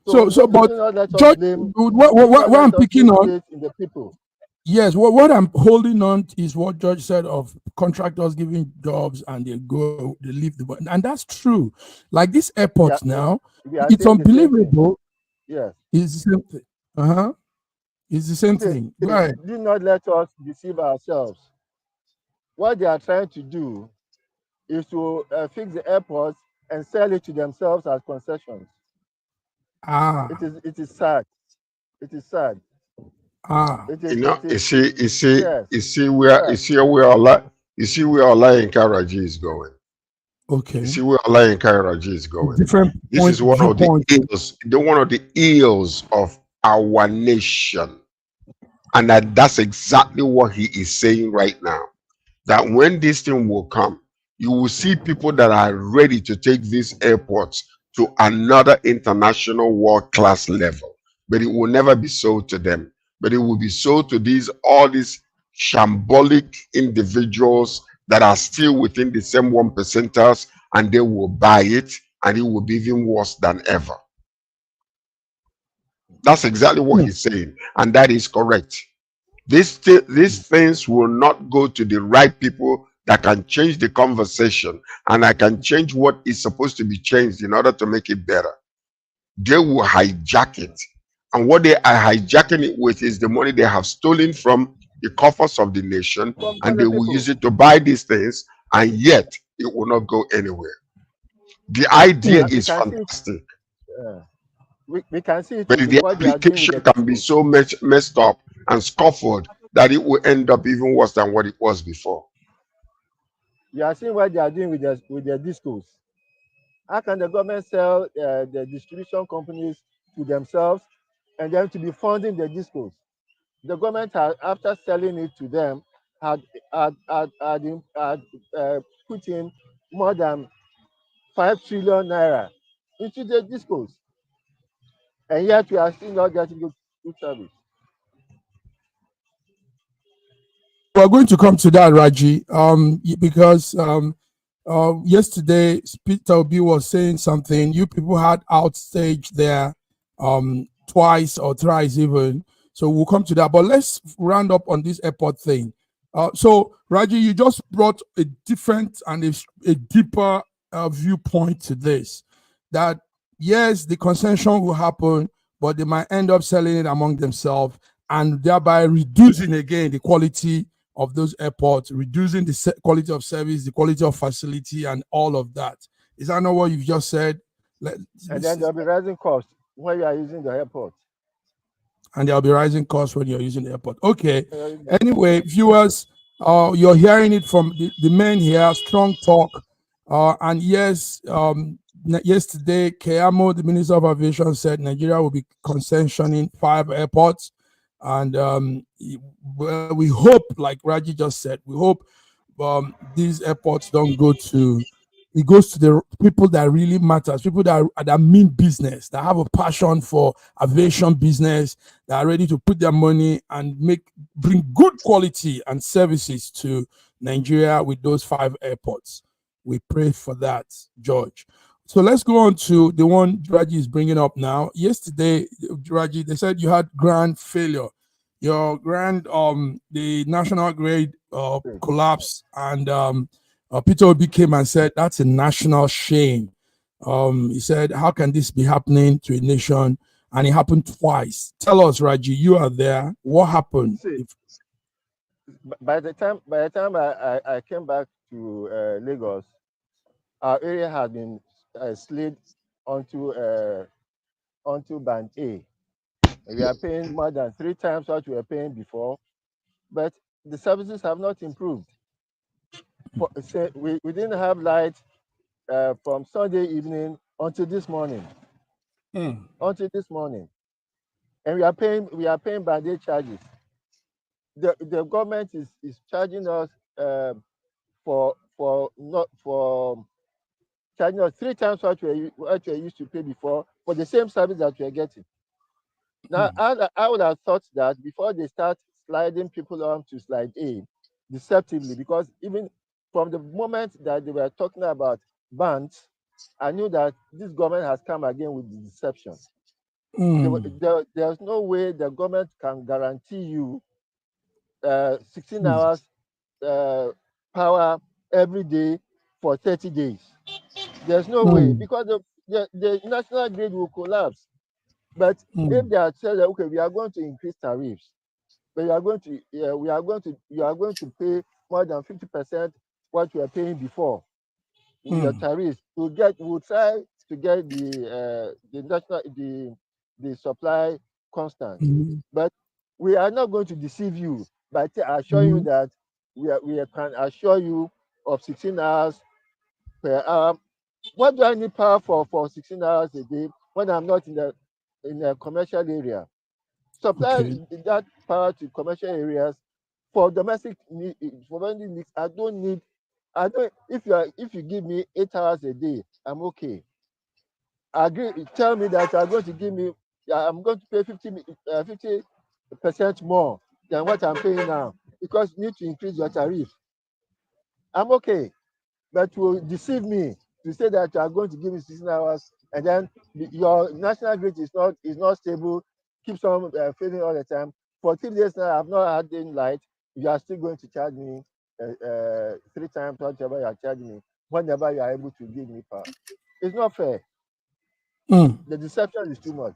So, but George, what I'm picking on in the people. Yes, what I'm holding on is what George said of contractors giving jobs and they leave the money, and that's true. Like this airport now, it's unbelievable. Yes, it's the same thing. It's the same thing. Right. Do not let us deceive ourselves. What they are trying to do is to fix the airports and sell it to themselves as concessions. It is sad. It is sad. Ah, It You is. know, It is. Yes. you see where Allah, you see where Allah and Karaji is going. You okay. see where Allah and Karaji is going. Different This is one of the viewpoint. ills, one of the ills of our nation. And that's exactly what he is saying right now. That when this thing will come, you will see people that are ready to take these airports to another international world class level. But it will never be sold to them. But it will be sold to all these shambolic individuals that are still within the same 1%ers, and they will buy it, and it will be even worse than ever. That's exactly what he's saying, and that is correct. These things will not go to the right people that can change the conversation, and I can change what is supposed to be changed in order to make it better. They will hijack it. And what they are hijacking it with is the money they have stolen from the coffers of the nation, From and they the will people. use it to buy these things, and yet it will not go anywhere. The idea We is can see it. fantastic, We can see it but with the what they are doing with application the can be discos. so much messed up and scuffled that it will end up even worse than what it was before. You are seeing what they are doing with their discos. How can the government sell the distribution companies to themselves and then to be funding the discos? The government had, after selling it to them, had put in more than 5 trillion naira into the discos, and yet we are still not getting good service. We're going to come to that, Raji, because yesterday Peter Obi was saying something. You people had outstage there twice or thrice even. So we'll come to that. But let's round up on this airport thing. So Raji, you just brought a different and a deeper viewpoint to this. That yes, the concession will happen, but they might end up selling it among themselves and thereby reducing again the quality of those airports, reducing the quality of service, the quality of facility, and all of that. Is that not what you've just said? And then there'll be rising costs when you are using the airport. And there'll be rising costs when you're using the airport. Okay. Anyway, viewers, you're hearing it from the men here, strong talk. And yes, yesterday, Keyamo, the Minister of Aviation, said Nigeria will be concessioning 5 airports. And we hope, like Raji just said, we hope these airports don't go to, it goes to the people that really matters, people that mean business, that have a passion for aviation business, that are ready to put their money and bring good quality and services to Nigeria with those 5 airports. We pray for that, George. So let's go on to the one Raji is bringing up now. Yesterday, Raji, they said you had grand failure. Your the national grade collapsed, and Peter Obi came and said that's a national shame. He said, how can this be happening to a nation? And it happened twice. Tell us, Raji, you are there. What happened? See, by the time I came back to Lagos, our area had been slid onto band A. We are paying more than 3 times what we were paying before, but the services have not improved. We didn't have light from Sunday evening until this morning. Until this morning, and we are paying band A charges. The government is charging us for charging us 3 times what we used to pay before for the same service that we are getting. Now, I would have thought that before they start sliding people on to slide A deceptively, because even from the moment that they were talking about bans, I knew that this government has come again with the deception. There's no way the government can guarantee you 16 hours power every day for 30 days. There's no way, because the national grid will collapse. But if they are saying that, okay, we are going to increase tariffs, but you are going to pay more than 50% what you are paying before with your tariffs. We'll try to get the supply constant. Mhm. But we are not going to deceive you by assuring you Mhm. that we can assure you of 16 hours per hour. What do I need power for 16 hours a day when I'm not in a commercial area? Supply Okay. that power to commercial areas for domestic for vending needs. I don't if you give me 8 hours a day, I'm okay. I agree. Tell me that you are going to give me I'm going to pay 50% more than what I'm paying now because you need to increase your tariff. I'm okay. But to deceive me to say that you are going to give me 16 hours and then your national grid is not stable, keeps on failing all the time. For 3 days now, I've not had any light. You are still going to charge me 3 times whatever you are charging me whenever you are able to give me power. It's not fair. Mm. The deception is too much.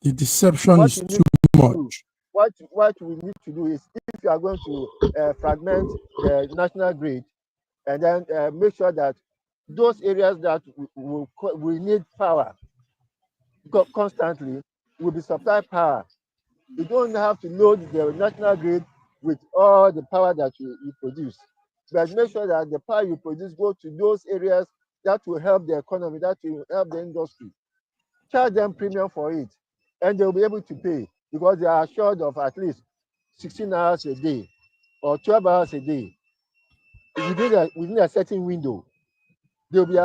The deception What is we too need to do, much. what we need to do is if you are going to fragment the national grid and then make sure that those areas that we need power constantly will be supplied power. You don't have to load the national grid with all the power that you produce, but make sure that the power you produce go to those areas that will help the economy, that will help the industry. Charge them premium for it, and they'll be able to pay because they are assured of at least 16 hours a day or 12 hours a day within a certain window. They'll be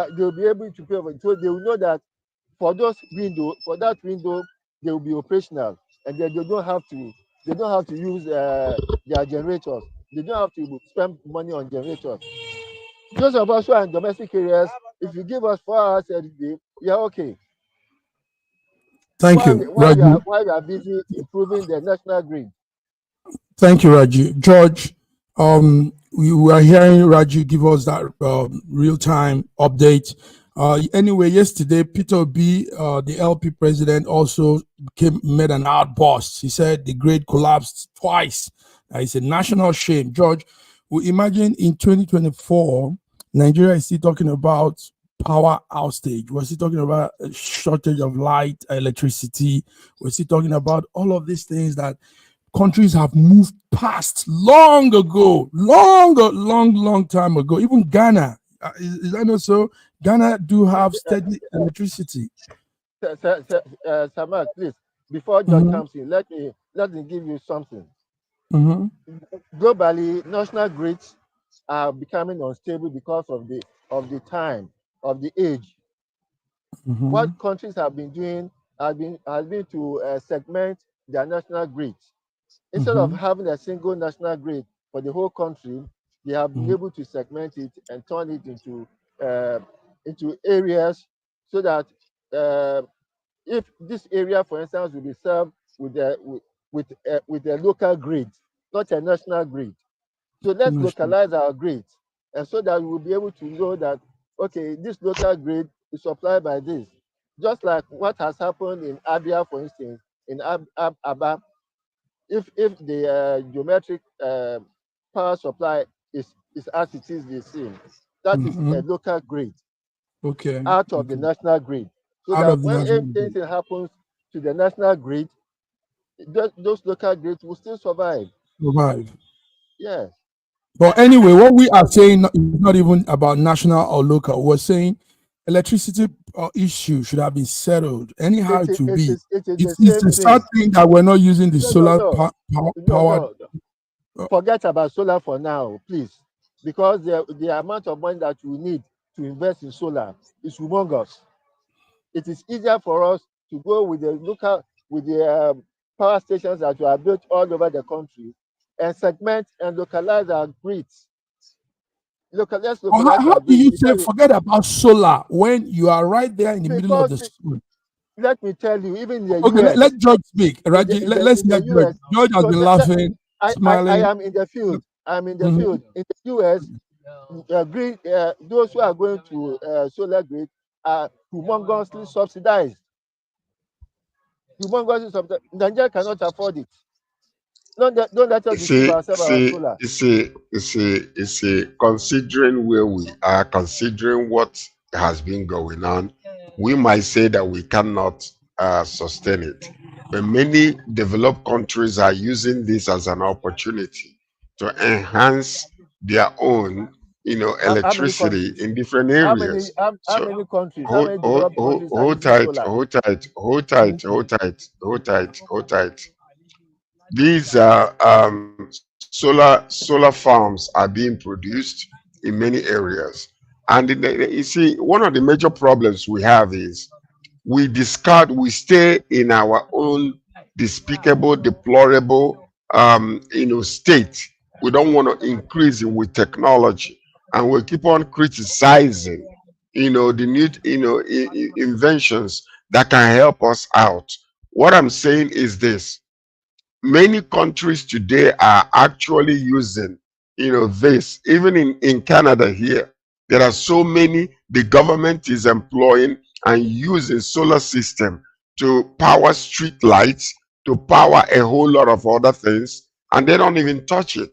able to pay for it. So they will know that for that window, they will be operational, and then they don't have to use their generators. They don't have to spend money on generators. Those of us who are in domestic areas, if you give us 4 hours a day, we are okay. Thank you, Raju. While we are busy improving the national grid. Thank you, Raju. George, we are hearing Raju give us that real-time update. Anyway, yesterday, Peter B., the LP president, also made an outburst. He said the grid collapsed twice. It's a national shame. George, we imagine in 2024, Nigeria is still talking about power outage. We're still talking about a shortage of light, electricity. We're still talking about all of these things that countries have moved past long ago, long time ago. Even Ghana, is that not so? Ghana do have steady electricity. Samak, please, before George Mhm, comes in, let me give you something. mhm, Globally, national grids are becoming unstable because of the time, of the age. What mhm, countries have been doing has been to segment their national grids. Instead of mhm, having a single national grid for the whole country, they have been mhm, able to segment it and turn it uh, into areas so that uh, if this area, for instance, will be served with a local grid, not a national grid. So let's national. localize our grids, and so that we will be able to know that okay, this local grid is supplied by this. Just like what has happened in Abia, for instance, in Aba, if the geometric power supply is as it is the same, that is a Mhm. local grid Okay, out of the okay. national grid. So Out that of the when national grid. anything happens to the national grid, those local grids will still survive. Survive. Yes. But anyway, what we are saying is not even about national or local. We're saying electricity issue should have been settled anyhow It it is will it be. is it is the It's same a sad thing. thing that we're not using the No, no, solar no, no, powered. no. Forget about solar for now, please, because the amount of money that we need to invest in solar is humongous. It is easier for us to go with the power stations that are built all over the country and segment and localize our grids. Let's Or localize how our do grids you say forget about solar when you are right there in the middle of because the sun? let me tell you, even in the Okay, US, let George speak. in the Raji, in the let's in hear the George. US, George has no, been laughing, I smiling. am in the field. I'm in the Mhm, field. In the US, green, those who are going to solar grid are humongously subsidized. Humongously subsidized. Nigeria cannot afford it. Don't let us You deceive see, ourselves about see, solar. you see, you see, you see, considering where we are, considering what has been going on, we might say that we cannot sustain it. But many developed countries are using this as an opportunity to enhance their own, How many electricity countries? in different How many areas. how So many countries? How hold, many hold, developed hold, countries are hold using tight, solar? hold tight, hold tight, hold tight, hold tight, hold tight. These are solar farms are being produced in many areas, and you see, one of the major problems we have is we stay in our own despicable, deplorable, state. We don't want to increase it with technology, and we keep on criticizing, the new, inventions that can help us out. What I'm saying is this: many countries today are actually using, this. Even in Canada here, there are so many the government is employing and using solar system to power street lights, to power a whole lot of other things, and they don't even touch it,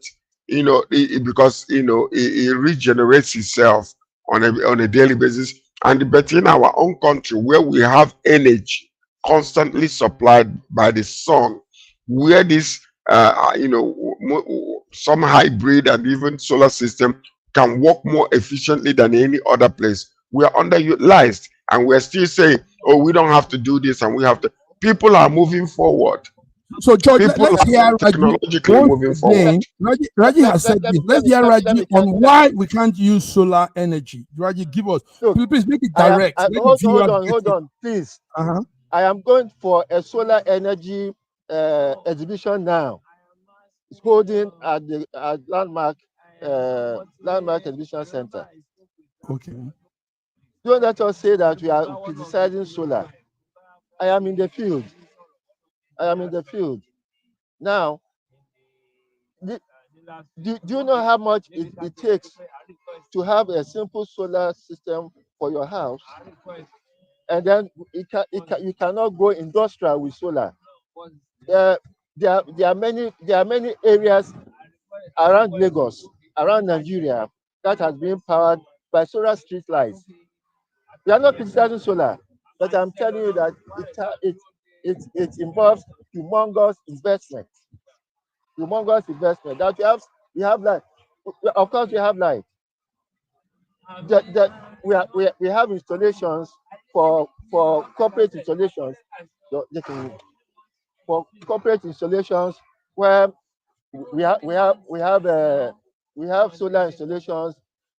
because it regenerates itself on a daily basis. And but in our own country, where we have energy constantly supplied by the sun, where this some hybrid and even solar system can work more efficiently than any other place, we are underutilized, and we're still saying, oh, we don't have to do this and we have to. People are moving forward. So, George, People let's hear are Raji technologically once moving forward. again. Raji has said this. Let's hear Raji on why we can't use solar energy. Raji, give us. Look, Please make it direct. Let the viewers get hold it. on, please. Uh-huh. I am going for a solar energy exhibition now. It's holding at the landmark exhibition center. Okay. Don't let us say that we are criticizing solar. I am in the field. I am in the field. Now, do you know how much it takes to have a simple solar system for your house? And then you cannot go industrial with solar. There are many areas around Lagos, around Nigeria, that has been powered by solar street lights. We are not criticizing solar, but I'm telling you that it involves humongous investment. Humongous investment. That we have light. Of course, we have light. We have installations for corporate installations. For corporate installations where we have solar installations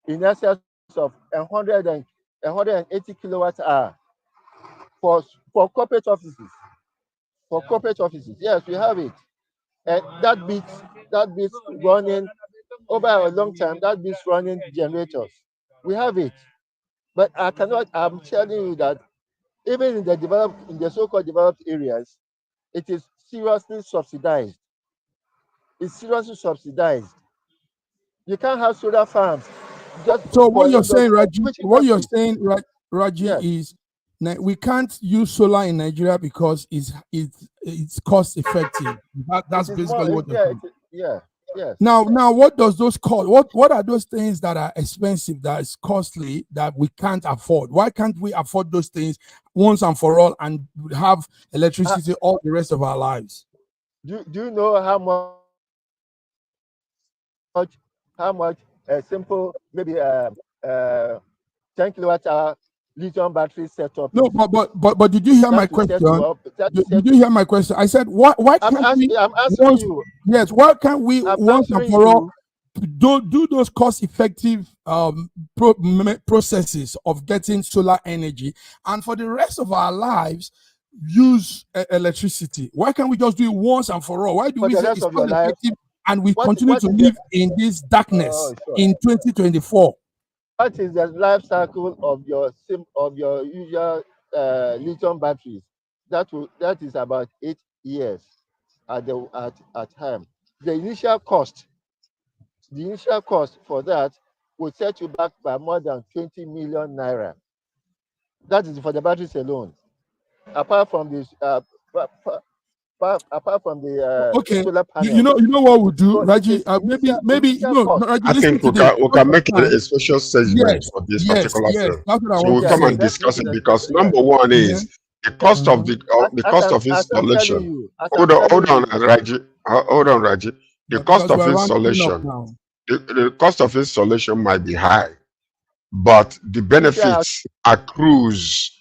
in excess of 180 kilowatt hour for corporate offices. For corporate offices, yes, we have it, and that beats running over a long time. That beats running generators. We have it, but I cannot. I'm telling you that even in the so-called developed areas, it is seriously subsidized. It's seriously subsidized. You can't have solar farms just So what for you're saying, Raji, which industry? Raji, Yes. is we can't use solar in Nigeria because it's cost effective. That's basically what you're saying. Yes. Now, what does those cost? What are those things that are expensive, that is costly, that we can't afford? Why can't we afford those things once and for all and have electricity all the rest of our lives? Do you know how much a simple maybe 10 kilowatt hour lithium battery setup No, is? but did you hear my question? Did you hear my question? I said, why can't we? I'm answering you. Yes, why can't we I'm once and answering for all you. do those cost-effective processes of getting solar energy, and for the rest of our lives use electricity? Why can't we just do it once and for all? Why do For we the say rest it's of your life, cost-effective and we continue what to is live in this darkness sure. in 2024? What is the life cycle of your usual lithium batteries? That is about 8 years at time. The initial cost for that will set you back by more than 20 million naira. That is for the batteries alone. Apart from this, apart from the Okay, solar you panels. know what we'll do, So it Raji. is Maybe initial no, cost. Raji. I Listen think to we this. can make it a special segment Yes, for this particular yes. thing. That's what I So want we'll to Yes, come say. and let's make discuss it it, a because special. Yes. number one Yeah. is the cost of the cost of as I'm telling installation. you, Hold on, Raji. Hold on, Raji. The cost because of we're ramping up installation, now. the cost of installation might be high, but the benefits accrues,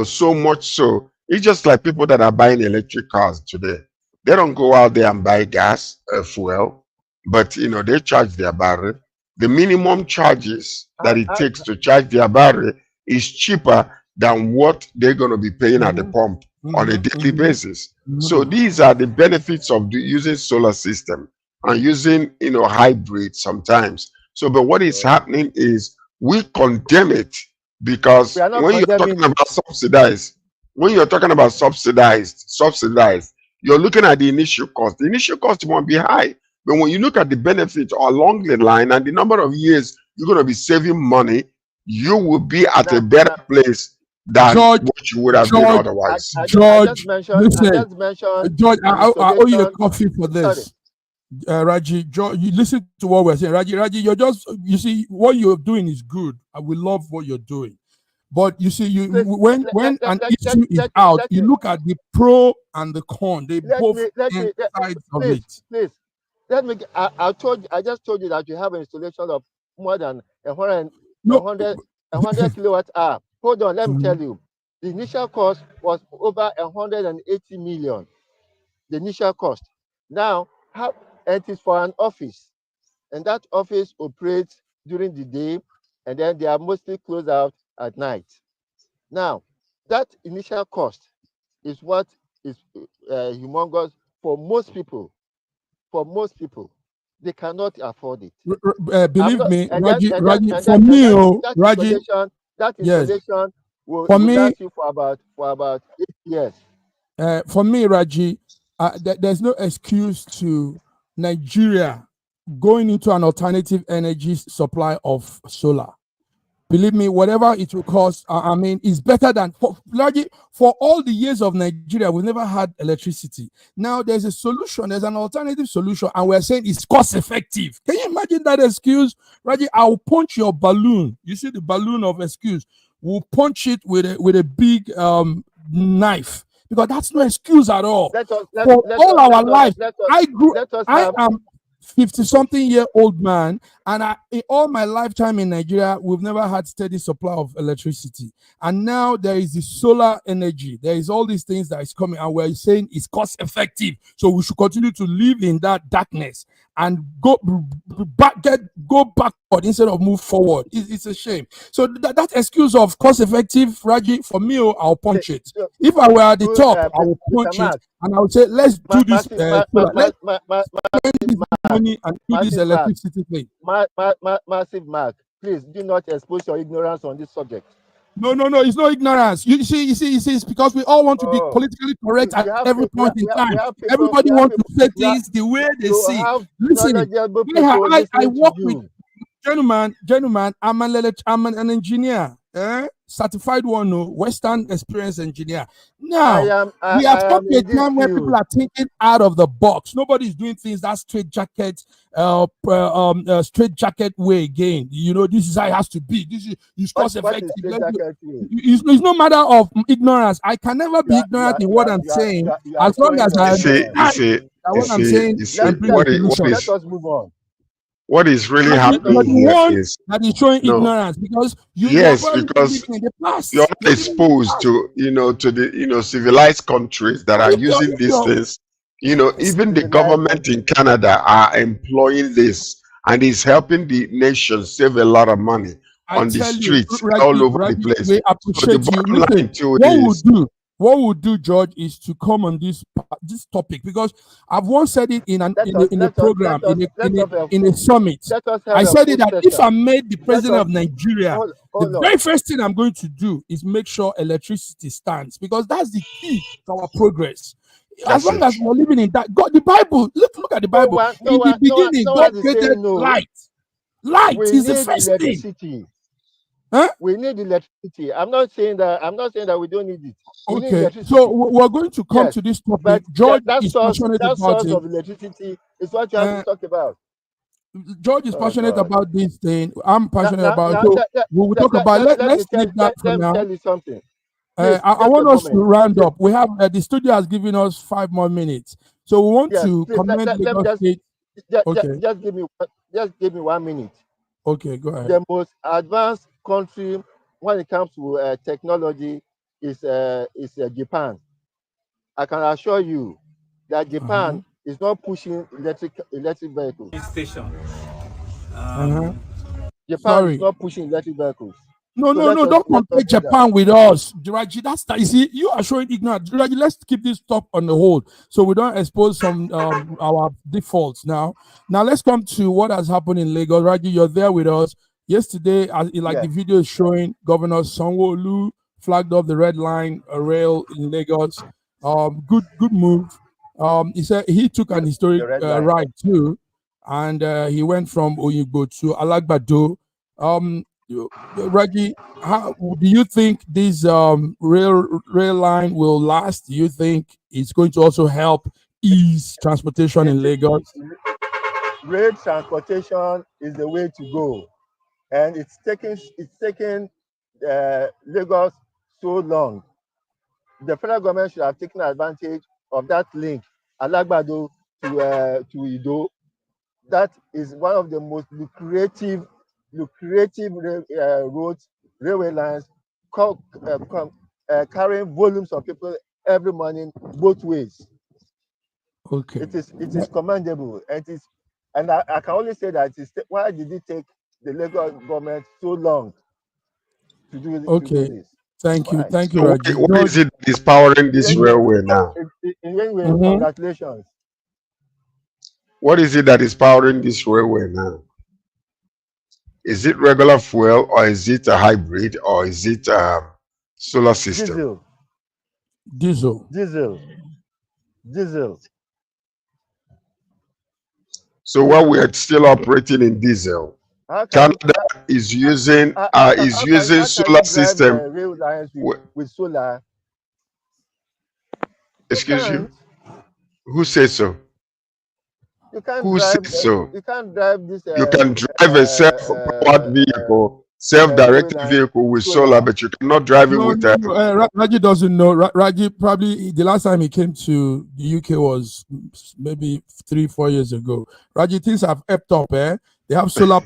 so much so. It's just like people that are buying electric cars today. They don't go out there and buy gas, fuel, but they charge their battery. The minimum charges that it takes to charge their battery is cheaper than what they're going to be paying at the pump on a daily basis. So these are the benefits of using solar system and using hybrid sometimes. So, but what is happening is we condemn it because We are not when you're talking condemning it. about subsidized, you're looking at the initial cost. The initial cost won't be high, but when you look at the benefits along the line and the number of years you're going to be saving money, you will be at a better place than George, what you would have been otherwise. I George, just mentioned George, I owe you a installation. coffee for Sorry. this. Raji, George, you listen to what we're saying. Raji, you see, what you're doing is good. I will love what you're doing. But you see, when an issue is out, you look at the pro and the con. They both sides of it. Please, let me. I just told you that you have an installation of more than 100 kilowatt hour. Hold on, let me tell you. The initial cost was over 180 million. The initial cost. Now, it is for an office, and that office operates during the day, and then they are mostly closed out at night. Now, that initial cost is what is humongous for most people. For most people, they cannot afford it. Believe me, Raji, for me, that installation will last you for about 8 years. For me, Raji, there's no excuse to Nigeria going into an alternative energy supply of solar. Believe me, whatever it will cost, is better than for all the years of Nigeria, we've never had electricity. Now there's a solution, there's an alternative solution, and we're saying it's cost effective. Can you imagine that excuse? Raji, I'll punch your balloon. You see the balloon of excuse. We'll punch it with a big knife. Because that's no excuse at all. For our life, I am 50-something-year-old man, and in all my lifetime in Nigeria, we've never had steady supply of electricity. And now there is the solar energy. There is all these things that is coming, and we're saying it's cost effective. So we should continue to live in that darkness and go backward instead of move forward. It's a shame. So that excuse of cost effective, Raji, for me, I'll punch it. If I were at the top, I would punch it, and I would say, let's do this. Money and do this electricity thing. Massive Mark, please do not expose your ignorance on this subject. No, it's no ignorance. You see, it's because we all want to be politically correct at every point in time. Everybody wants to say things the way they see. Listen, I work with gentlemen. I'm an engineer, certified one, Western experienced engineer. Now we have come to a time where people are thinking out of the box. Nobody's doing things that straight jacket way again. This is how it has to be. This is cost effective. It's no matter of ignorance. I can never be ignorant in what I'm saying, as long as I understand what I'm saying. Let us move on. What is really happening here is that is showing ignorance, because because you're not exposed to the civilized countries that are using these things. Even the government in Canada are employing this, and is helping the nation save a lot of money on the streets all over the place. We appreciate you. What we'll do, George, is to come on this topic, because I've once said it in a program, in a summit. I said it that if I'm made the president of Nigeria, the very first thing I'm going to do is make sure electricity stands, because that's the key to our progress. As long as we're living in that, God, the Bible, look at the Bible. In the beginning, God created light. Light is the first thing. Huh? We need electricity. I'm not saying that we don't need it. Okay, so we're going to come to this topic. But George is passionate about it. Of electricity is what you have to talk about. George is passionate about this thing. I'm passionate about it. So we will talk about. Let's leave that for now. Let me tell you something. Please, I just a want us to moment. round up. We have the studio has given us 5 more minutes, so we want Yes, to please, commend let me Lagos State. Okay, just give me 1 minute. okay, go ahead. The most advanced country when it comes to technology is Japan. I can assure you that Japan is not pushing electric vehicles. Japan is Sorry. not pushing electric vehicles. No, So don't compare do that. Japan with us, Raji. That's that. You see, you are showing ignorance, Raji. Let's keep this talk on the hold, so we don't expose some our defaults. Now, let's come to what has happened in Lagos. Raji, you're there with us. Yesterday, as like the video is showing, Governor Sanwo-Olu flagged up the red line rail in Lagos. Good move. He said he took an historic ride too, and he went from Oyigbo to Alagbado. Raji, how do you think this rail line will last? Do you think it's going to also help ease transportation in Lagos? Rail transportation is the way to go, and it's taken Lagos so long. The federal government should have taken advantage of that link, Alagbado to Ido. That is one of the most lucrative railway lines, carrying volumes of people every morning both ways. Okay. It is commendable, and I can only say that why did it take the Lagos government so long to do this? Thank you, So Raji. what is it that is powering this railway now? Congratulations. What is it that is powering this railway now? Is it regular fuel, or is it a hybrid, or is it solar system? Diesel. So while we are still operating in diesel, Canada is using solar system. Rail lines with solar. Excuse you? Who says so? Who says so? You can't drive this. You can drive a self-powered vehicle, self-directed vehicle with solar, but you cannot drive it with Raji doesn't know. Raji probably the last time he came to the UK was maybe 3-4 years ago. Raji, things have ebbed up. They have solar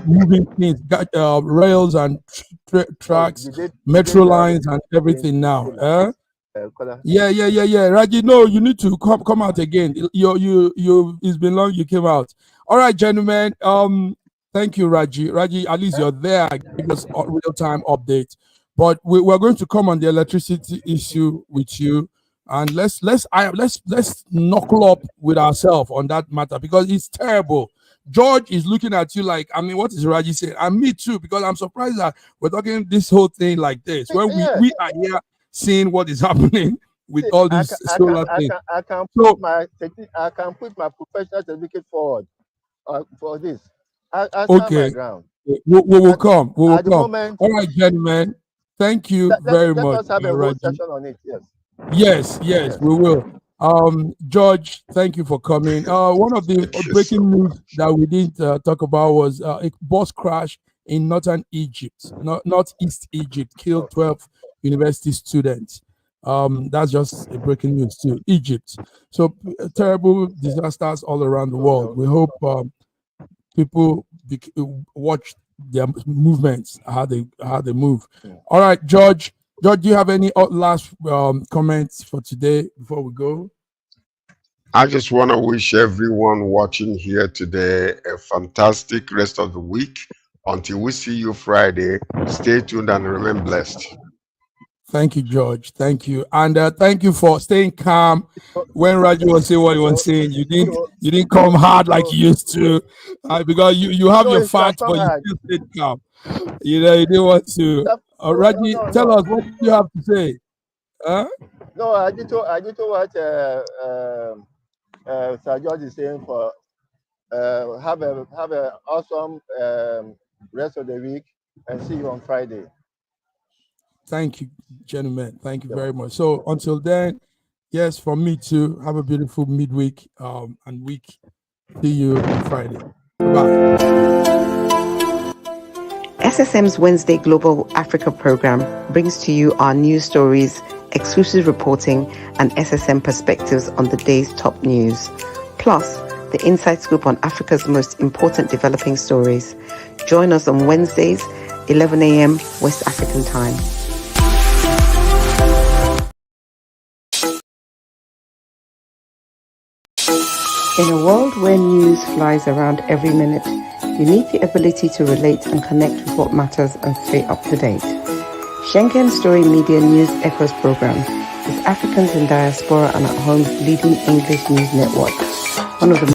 moving things, rails and tracks, metro lines and everything now. Yeah. Raji, no, you need to come out again. You. It's been long. You came out. All right, gentlemen. Thank you, Raji. Raji, at least you're there. Give us a real-time update. But we're going to come on the electricity issue with you, and let's knuckle up with ourselves on that matter because it's terrible. George is looking at you like, I mean, what is Raji saying? And me too, because I'm surprised that we're talking this whole thing like this when we are here seeing what is happening with all these solar things. I can put my professional certificate forward for this. I stand my ground. We will come. We will come. All right, gentlemen. Thank you very much. Let us have a whole session on it. Yes, we will. George, thank you for coming. One of the breaking news that we didn't talk about was a bus crash in northern Egypt, northeast Egypt, killed 12 university students. That's just a breaking news to Egypt. So terrible disasters all around the world. We hope people watch their movements, how they move. All right, George, do you have any last comments for today before we go? I just want to wish everyone watching here today a fantastic rest of the week. Until we see you Friday, stay tuned and remain blessed. Thank you, George. Thank you, and thank you for staying calm when Raji was saying what he was saying. You didn't come hard like you used to, because you have your facts, but you still stayed calm. You didn't want to. Raji, tell us what you have to say. No, I did what Sir George is saying. For have a awesome rest of the week, and see you on Friday. Thank you, gentlemen. Thank you very much. So until then, yes, for me too, have a beautiful midweek and week. See you on Friday. Bye. SSM's Wednesday Global Africa program brings to you our news stories, exclusive reporting, and SSM perspectives on the day's top news. Plus, the inside scoop on Africa's most important developing stories. Join us on Wednesdays, 11 a.m. West African time. In a world where news flies around every minute, you need the ability to relate and connect with what matters and stay up to date. Schengen Story Media News Echoes program is Africans in Diaspora and at Home's leading English news network, one of the